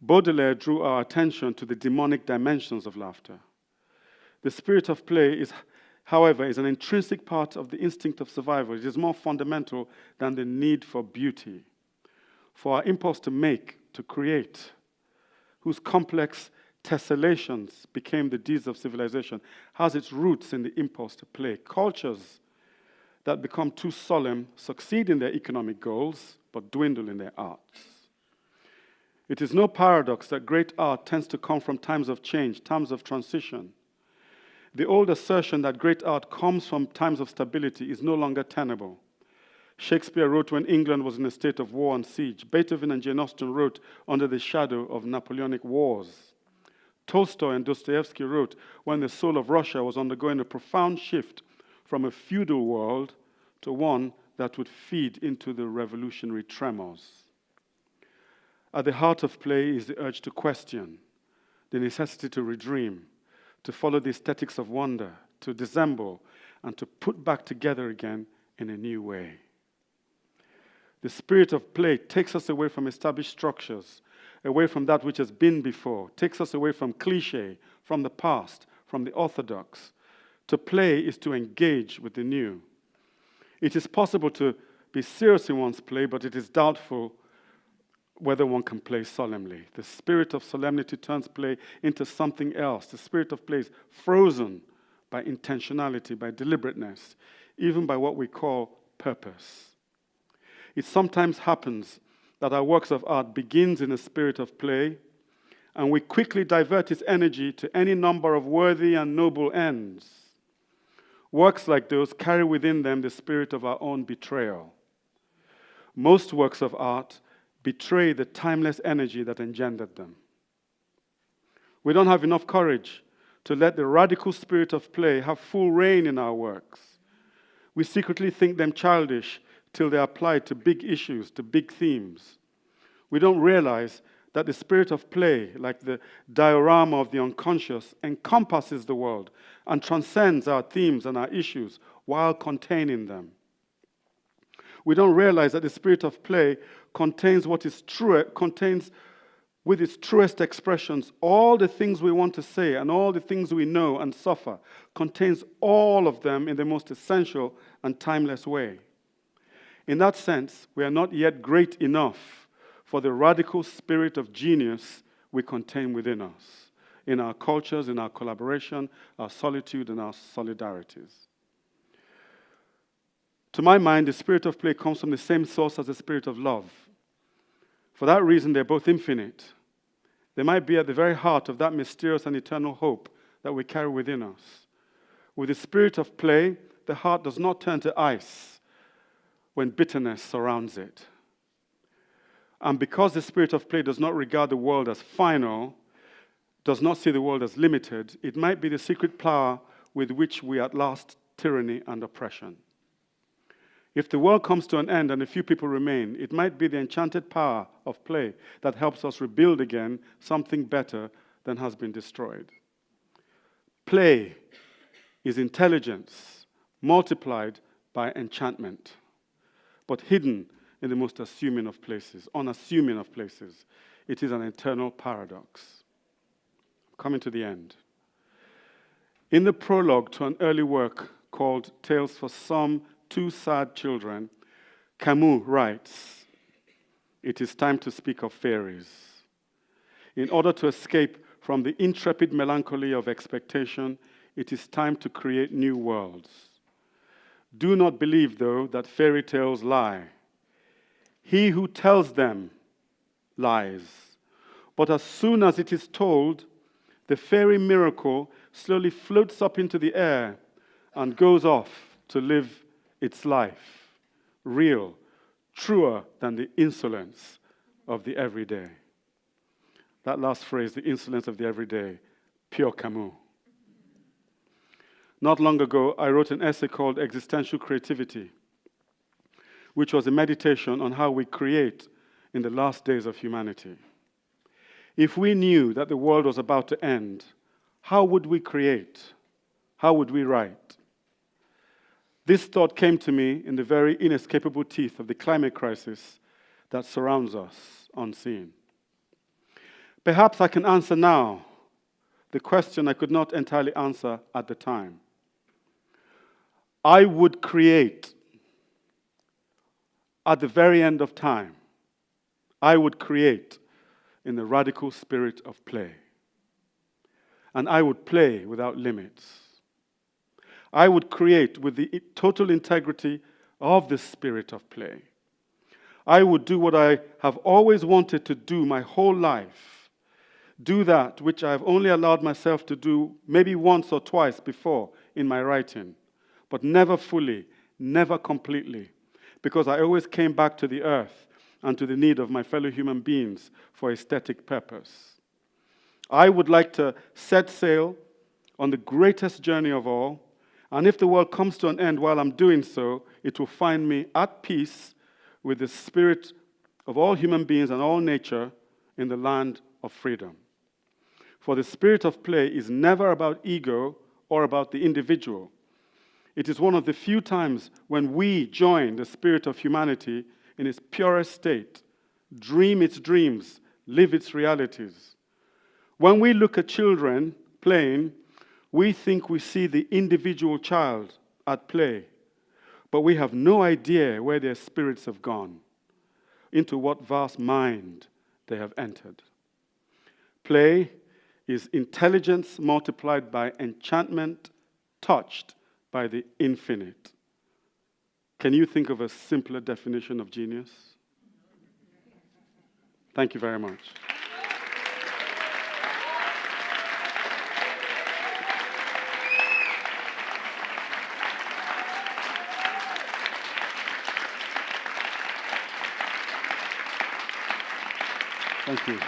Baudelaire drew our attention to the demonic dimensions of laughter. The spirit of play is, however, an intrinsic part of the instinct of survival. It is more fundamental than the need for beauty. For our impulse to make, to create, whose complex tessellations became the deeds of civilization, has its roots in the impulse to play. Cultures that become too solemn succeed in their economic goals, but dwindle in their arts. It is no paradox that great art tends to come from times of change, times of transition. The old assertion that great art comes from times of stability is no longer tenable. Shakespeare wrote when England was in a state of war and siege. Beethoven and Jane Austen wrote under the shadow of Napoleonic wars. Tolstoy and Dostoevsky wrote when the soul of Russia was undergoing a profound shift from a feudal world to one that would feed into the revolutionary tremors. At the heart of play is the urge to question, the necessity to redream, to follow the aesthetics of wonder, to dissemble, and to put back together again in a new way. The spirit of play takes us away from established structures, away from that which has been before, takes us away from cliché, from the past, from the orthodox. To play is to engage with the new. It is possible to be serious in one's play, but it is doubtful whether one can play solemnly. The spirit of solemnity turns play into something else. The spirit of play is frozen by intentionality, by deliberateness, even by what we call purpose. It sometimes happens that our works of art begins in a spirit of play, and we quickly divert its energy to any number of worthy and noble ends. Works like those carry within them the spirit of our own betrayal. Most works of art betray the timeless energy that engendered them. We don't have enough courage to let the radical spirit of play have full reign in our works. We secretly think them childish till they are applied to big issues, to big themes. We don't realize that the spirit of play, like the diorama of the unconscious, encompasses the world and transcends our themes and our issues while containing them. we don't realize that the spirit of play contains what is true, contains with its truest expressions all the things we want to say and all the things we know and suffer, contains all of them in the most essential and timeless way. In that sense, we are not yet great enough for the radical spirit of genius we contain within us, in our cultures, in our collaboration, our solitude, and our solidarities. To my mind, the spirit of play comes from the same source as the spirit of love. For that reason, they're both infinite. They might be at the very heart of that mysterious and eternal hope that we carry within us. With the spirit of play, the heart does not turn to ice when bitterness surrounds it. And because the spirit of play does not regard the world as final, does not see the world as limited, it might be the secret power with which we outlast tyranny and oppression. If the world comes to an end and a few people remain, it might be the enchanted power of play that helps us rebuild again something better than has been destroyed. Play is intelligence multiplied by enchantment, but hidden in the most unassuming of places. It is an eternal paradox. Coming to the end. In the prologue to an early work called Tales for Some Two Sad Children, Camus writes, "It is time to speak of fairies. In order to escape from the intrepid melancholy of expectation, it is time to create new worlds. Do not believe, though, that fairy tales lie. He who tells them lies. But as soon as it is told, the fairy miracle slowly floats up into the air and goes off to live its life, real, truer than the insolence of the everyday." That last phrase, the insolence of the everyday, pure Camus. Not long ago, I wrote an essay called Existential Creativity, which was a meditation on how we create in the last days of humanity. If we knew that the world was about to end, how would we create? How would we write? This thought came to me in the very inescapable teeth of the climate crisis that surrounds us unseen. Perhaps I can answer now the question I could not entirely answer at the time. I would create at the very end of time. I would create in the radical spirit of play. And I would play without limits. I would create with the total integrity of the spirit of play. I would do what I have always wanted to do my whole life. Do that which I have only allowed myself to do maybe once or twice before in my writing, but never fully, never completely, because I always came back to the earth and to the need of my fellow human beings for aesthetic purpose. I would like to set sail on the greatest journey of all, and if the world comes to an end while I'm doing so, it will find me at peace with the spirit of all human beings and all nature in the land of freedom. For the spirit of play is never about ego or about the individual. It is one of the few times when we join the spirit of humanity in its purest state, dream its dreams, live its realities. When we look at children playing, we think we see the individual child at play, but we have no idea where their spirits have gone, into what vast mind they have entered. Play is intelligence multiplied by enchantment, touched by the infinite. Can you think of a simpler definition of genius? Thank you very much. Thank you.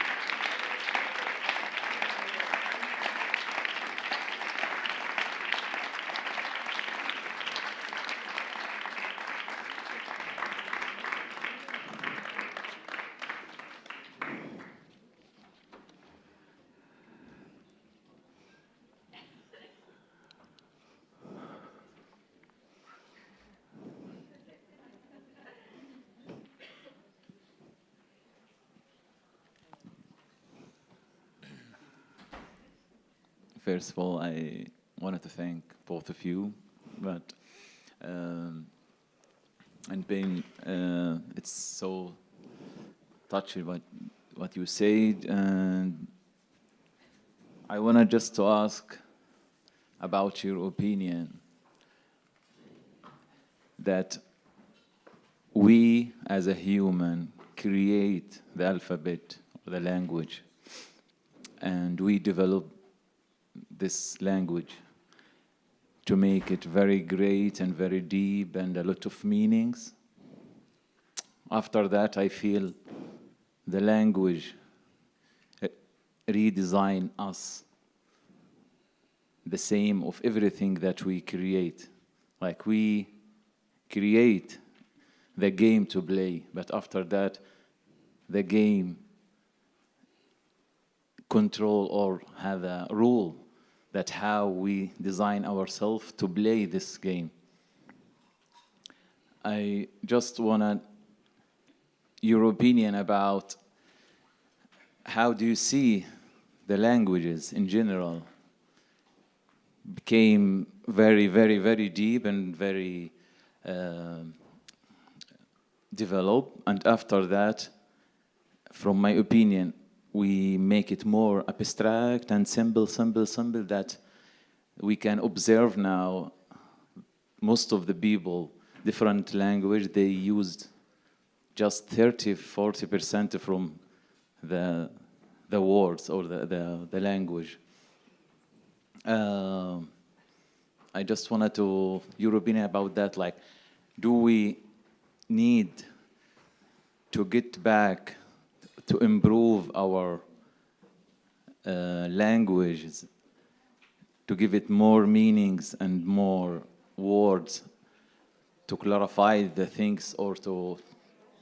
First of all, I wanted to thank both of you, but and Ben, it's so touching what you said, and I wanted just to ask about your opinion that we as a human create the alphabet, or the language, and we develop this language to make it very great and very deep and a lot of meanings. After that, I feel the language redesign us the same of everything that we create. Like we create the game to play, but after that, the game control or have a rule that how we design ourselves to play this game. I just want your opinion about how do you see the languages in general became very, very, very deep and very developed, and after that, from my opinion, we make it more abstract and simple, that we can observe now most of the people, different language, they used just 30-40% from the words or the language. I just wanted to your opinion about that. Like, do we need to get back to improve our languages, to give it more meanings and more words, to clarify the things, or to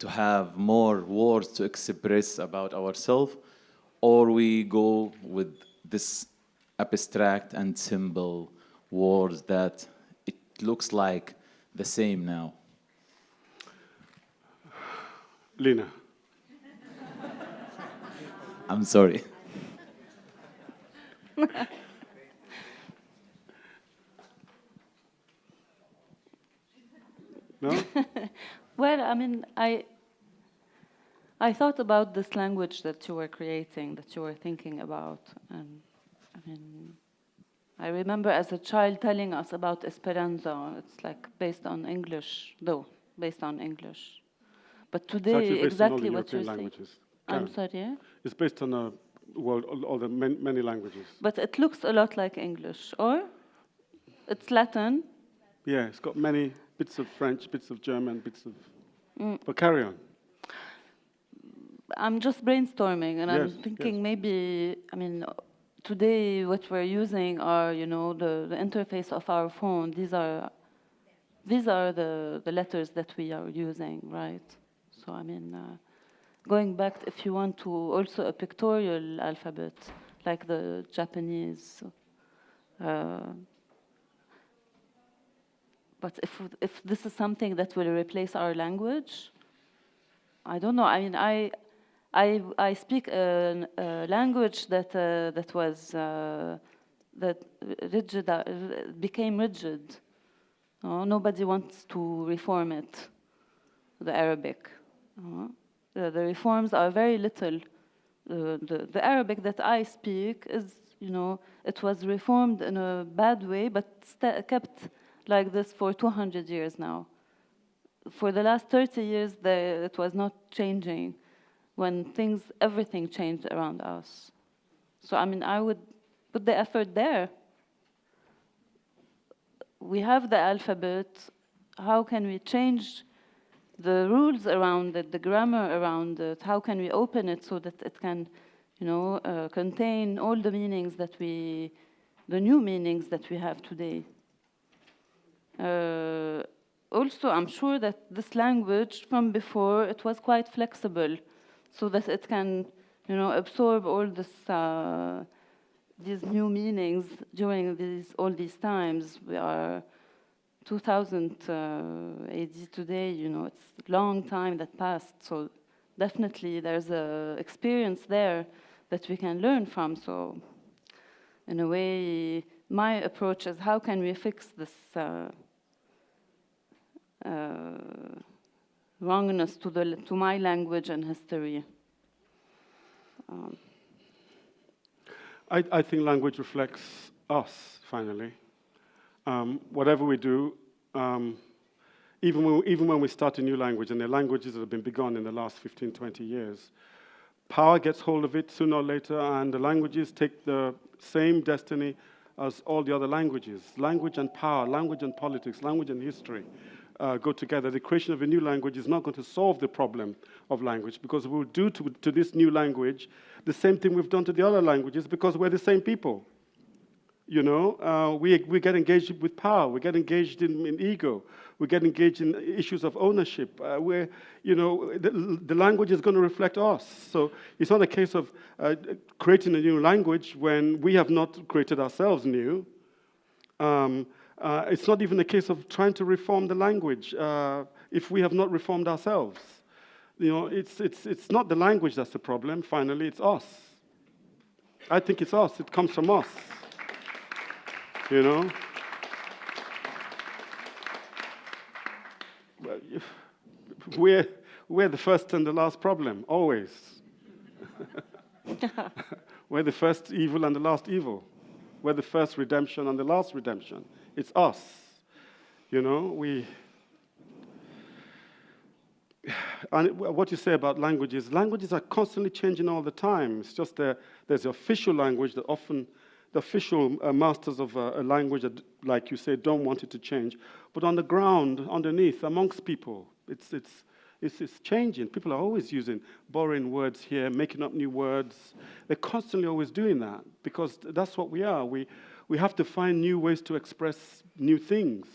have more words to express about ourselves, or we go with this abstract and simple words that it looks like the same now? Lena. I'm sorry. No? Well, I mean, I thought about this language that you were creating, that you were thinking about, and I mean, I remember as a child telling us about Esperanto. It's like based on English, though, based on English. But today, exactly what you're saying. I'm sorry? It's based on all the many languages. But it looks a lot like English, or? It's Latin. Yeah, it's got many bits of French, bits of German, bits of... But carry on. I'm just brainstorming, and yes, I'm thinking maybe, I mean, today what we're using are, you know, the interface of our phone. These are the letters that we are using, right? So, I mean, going back, if you want to, also a pictorial alphabet, like the Japanese. But if this is something that will replace our language, I don't know. I mean, I speak a language that became rigid. Nobody wants to reform it. The Arabic. The reforms are very little. The Arabic that I speak is, you know, it was reformed in a bad way, but kept like this for 200 years now. For the last 30 years, it was not changing. When everything changed around us. So, I mean, I would put the effort there. We have the alphabet. How can we change the rules around it, the grammar around it? How can we open it so that it can, you know, contain all the meanings the new meanings that we have today? Also, I'm sure that this language from before, it was quite flexible, so that it can, you know, absorb all these new meanings during all these times. We are 2000 AD today, you know, it's a long time that passed, so definitely there's an experience there that we can learn from. So in a way, my approach is how can we fix this wrongness to my language and history. I think language reflects us, finally. Whatever we do, even when we start a new language, and the languages that have been begun in the last 15, 20 years, power gets hold of it sooner or later, and the languages take the same destiny as all the other languages. Language and power, language and politics, language and history go together. The creation of a new language is not going to solve the problem of language, because we'll do to this new language the same thing we've done to the other languages, because we're the same people. You know, we get engaged with power, we get engaged in ego, we get engaged in issues of ownership. You know, the language is going to reflect us. So it's not a case of creating a new language when we have not created ourselves new. It's not even a case of trying to reform the language if we have not reformed ourselves. You know, it's not the language that's the problem, finally, it's us. I think it's us, it comes from us. You know? We're the first and the last problem, always. We're the first evil and the last evil. We're the first redemption and the last redemption. It's us. You know, and what you say about languages are constantly changing all the time. It's just there's the official language that often the official masters of a language, that, like you say, don't want it to change. But on the ground, underneath, amongst people, it's changing. People are always borrowing words here, making up new words. They're constantly always doing that, because that's what we are. We have to find new ways to express new things.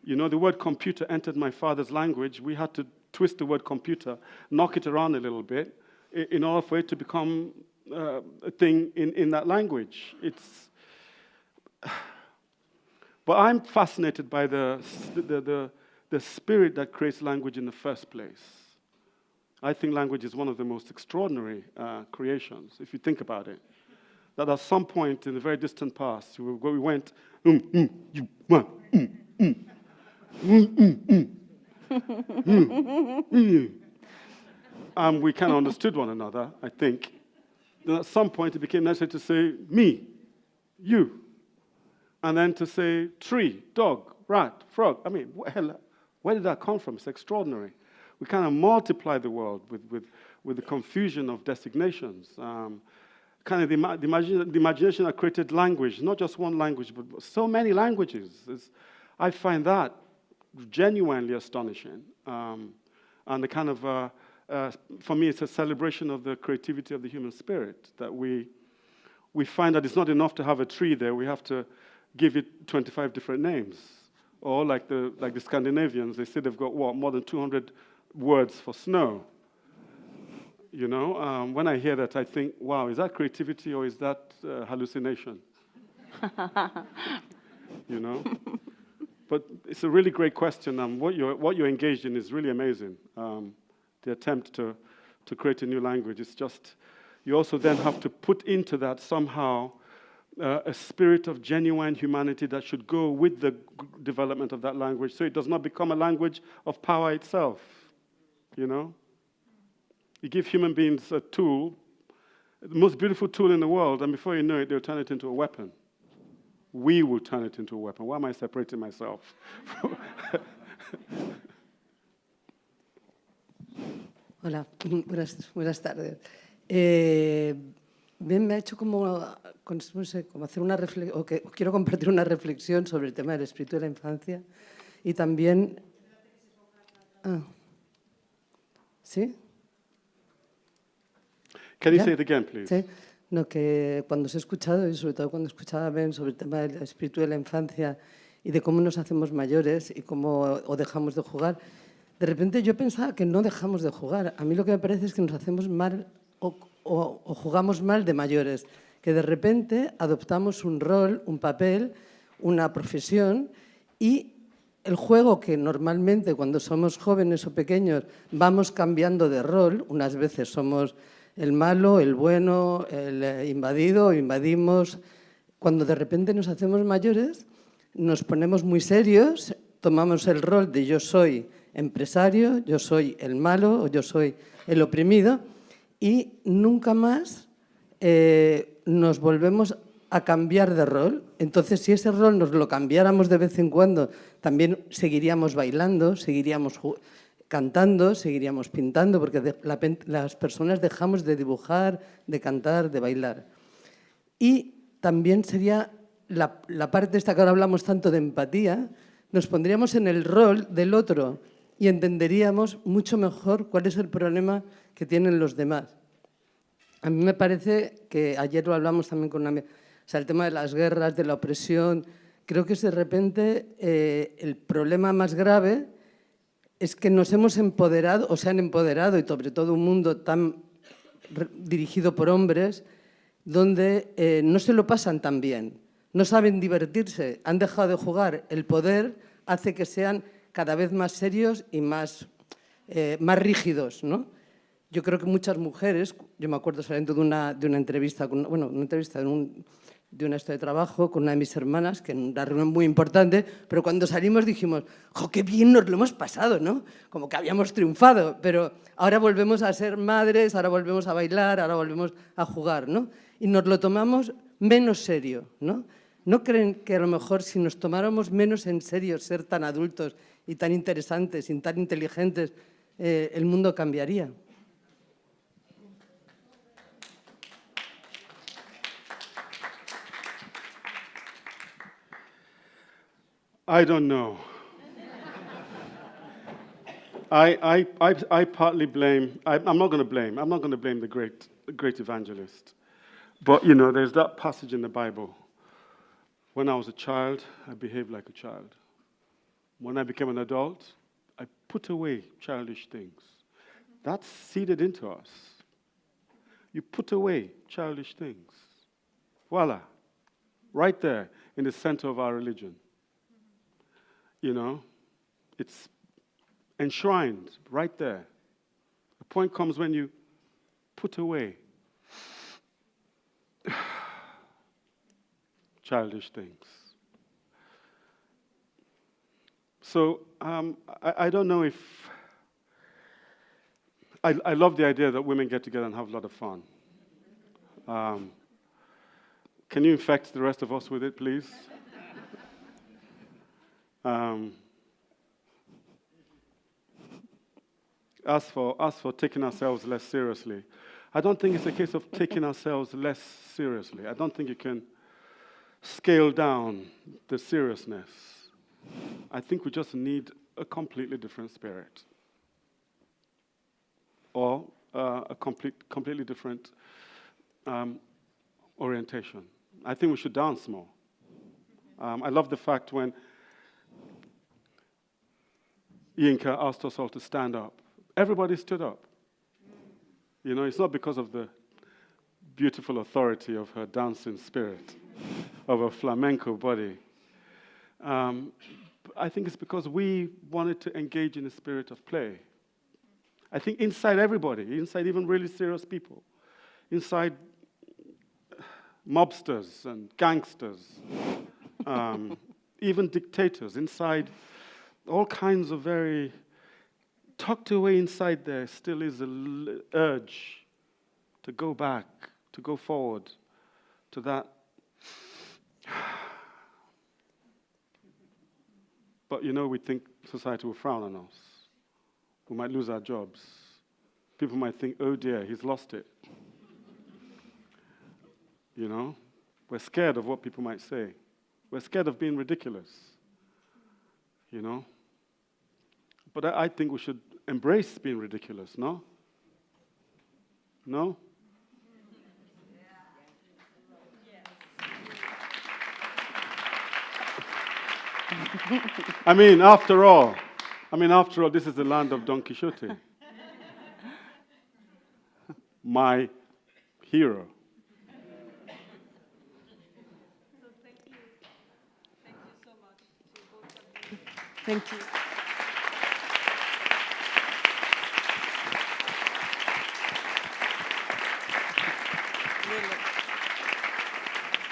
You know, the word computer entered my father's language. We had to twist the word computer, knock it around a little bit, in order for it to become a thing in that language. But I'm fascinated by the spirit that creates language in the first place. I think language is one of the most extraordinary creations, if you think about it. That at some point in the very distant past, we went, and we kind of understood one another, I think. Then at some point it became necessary to say me, you, and then to say tree, dog, rat, frog. I mean, where did that come from? It's extraordinary. We kind of multiply the world with the confusion of designations. Kind of the imagination that created language, not just one language, but so many languages. I find that genuinely astonishing. And the kind of, for me, it's a celebration of the creativity of the human spirit, that we find that it's not enough to have a tree there, we have to give it 25 different names. Or like the Scandinavians, they say they've got, more than 200 words for snow. You know, when I hear that, I think, wow, is that creativity or is that hallucination? You know? But it's a really great question, and what you're engaged in is really amazing. The attempt to create a new language. It's just, you also then have to put into that somehow a spirit of genuine humanity that should go with the development of that language, so it does not become a language of power itself, you know? You give human beings a tool, the most beautiful tool in the world, and before you know it, they'll turn it into a weapon. We will turn it into a weapon. Why am I separating myself? Hola, buenas tardes. Me ha hecho como hacer una reflexión, quiero compartir una reflexión sobre el tema del espíritu de la infancia y también... ¿Sí? Can you say it again, please? Sí. No, que cuando os he escuchado, y sobre todo cuando escuchaba a Ben sobre el tema del espíritu de la infancia y de cómo nos hacemos mayores y cómo o dejamos de jugar, de repente yo pensaba que no dejamos de jugar. A mí lo que me parece es que nos hacemos mal o jugamos mal de mayores, que de repente adoptamos un rol, un papel, una profesión, y el juego que normalmente cuando somos jóvenes o pequeños vamos cambiando de rol, unas veces somos el malo, el bueno, el invadido, invadimos, cuando de repente nos hacemos mayores, nos ponemos muy serios, tomamos el rol de yo soy empresario, yo soy el malo o yo soy el oprimido y nunca más nos volvemos a cambiar de rol. Entonces, si ese rol nos lo cambiáramos de vez en cuando, también seguiríamos bailando, seguiríamos cantando, seguiríamos pintando, porque las personas dejamos de dibujar, de cantar, de bailar. Y también sería la parte esta que ahora hablamos tanto de empatía, nos pondríamos en el rol del otro y entenderíamos mucho mejor cuál es el problema que tienen los demás. A mí me parece que ayer lo hablamos también con una amiga, o sea, el tema de las guerras, de la opresión, creo que de repente el problema más grave es que nos hemos empoderado, o se han empoderado, y sobre todo un mundo tan dirigido por hombres, donde no se lo pasan tan bien, no saben divertirse, han dejado de jugar. El poder hace que sean cada vez más serios y más rígidos, ¿no? Yo creo que muchas mujeres, yo me acuerdo saliendo de una entrevista, de una esto de trabajo con una de mis hermanas, que en una reunión muy importante, pero cuando salimos dijimos, ¡jo, qué bien nos lo hemos pasado!, ¿no? Como que habíamos triunfado, pero ahora volvemos a ser madres, ahora volvemos a bailar, ahora volvemos a jugar, ¿no? Y nos lo tomamos menos serio, ¿no? ¿No creen que a lo mejor si nos tomáramos menos en serio ser tan adultos y tan interesantes y tan inteligentes, el mundo cambiaría? I don't know. I partly blame, I'm not going to blame the great evangelist. But, you know, there's that passage in the Bible. When I was a child, I behaved like a child. When I became an adult, I put away childish things. That's seeded into us. You put away childish things. Voila. Right there in the center of our religion. You know, it's enshrined right there. The point comes when you put away childish things. So I don't know if... I love the idea that women get together and have a lot of fun. Can you infect the rest of us with it, please? As for taking ourselves less seriously, I don't think it's a case of taking ourselves less seriously. I don't think you can scale down the seriousness. I think we just need a completely different spirit, or a completely different orientation. I think we should dance more. I love the fact when Yinka asked us all to stand up, everybody stood up. You know, it's not because of the beautiful authority of her dancing spirit, of her flamenco body. I think it's because we wanted to engage in the spirit of play. I think inside everybody, inside even really serious people, inside mobsters and gangsters, even dictators, inside all kinds of very tucked away inside there still is an urge to go back, to go forward to that. But, you know, we think society will frown on us. We might lose our jobs. People might think, oh dear, he's lost it. You know? We're scared of what people might say. We're scared of being ridiculous. You know? But I think we should embrace being ridiculous, no? No? I mean, after all, this is the land of Don Quixote. My hero. So thank you. Thank you so much to both of you. Thank you.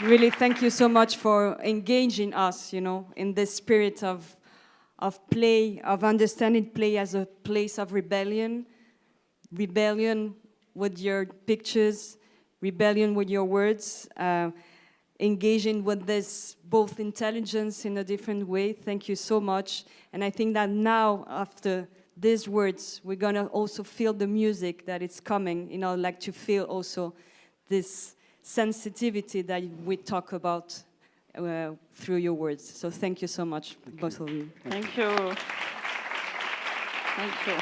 Really, thank you so much for engaging us, in this spirit of play, of understanding play as a place of rebellion with your pictures, rebellion with your words, engaging with this both intelligence in a different way. Thank you so much. And I think that now, after these words, we're going to also feel the music that is coming, like to feel also this sensitivity that we talk about through your words. So thank you so much, both of you. Thank you. Thank you.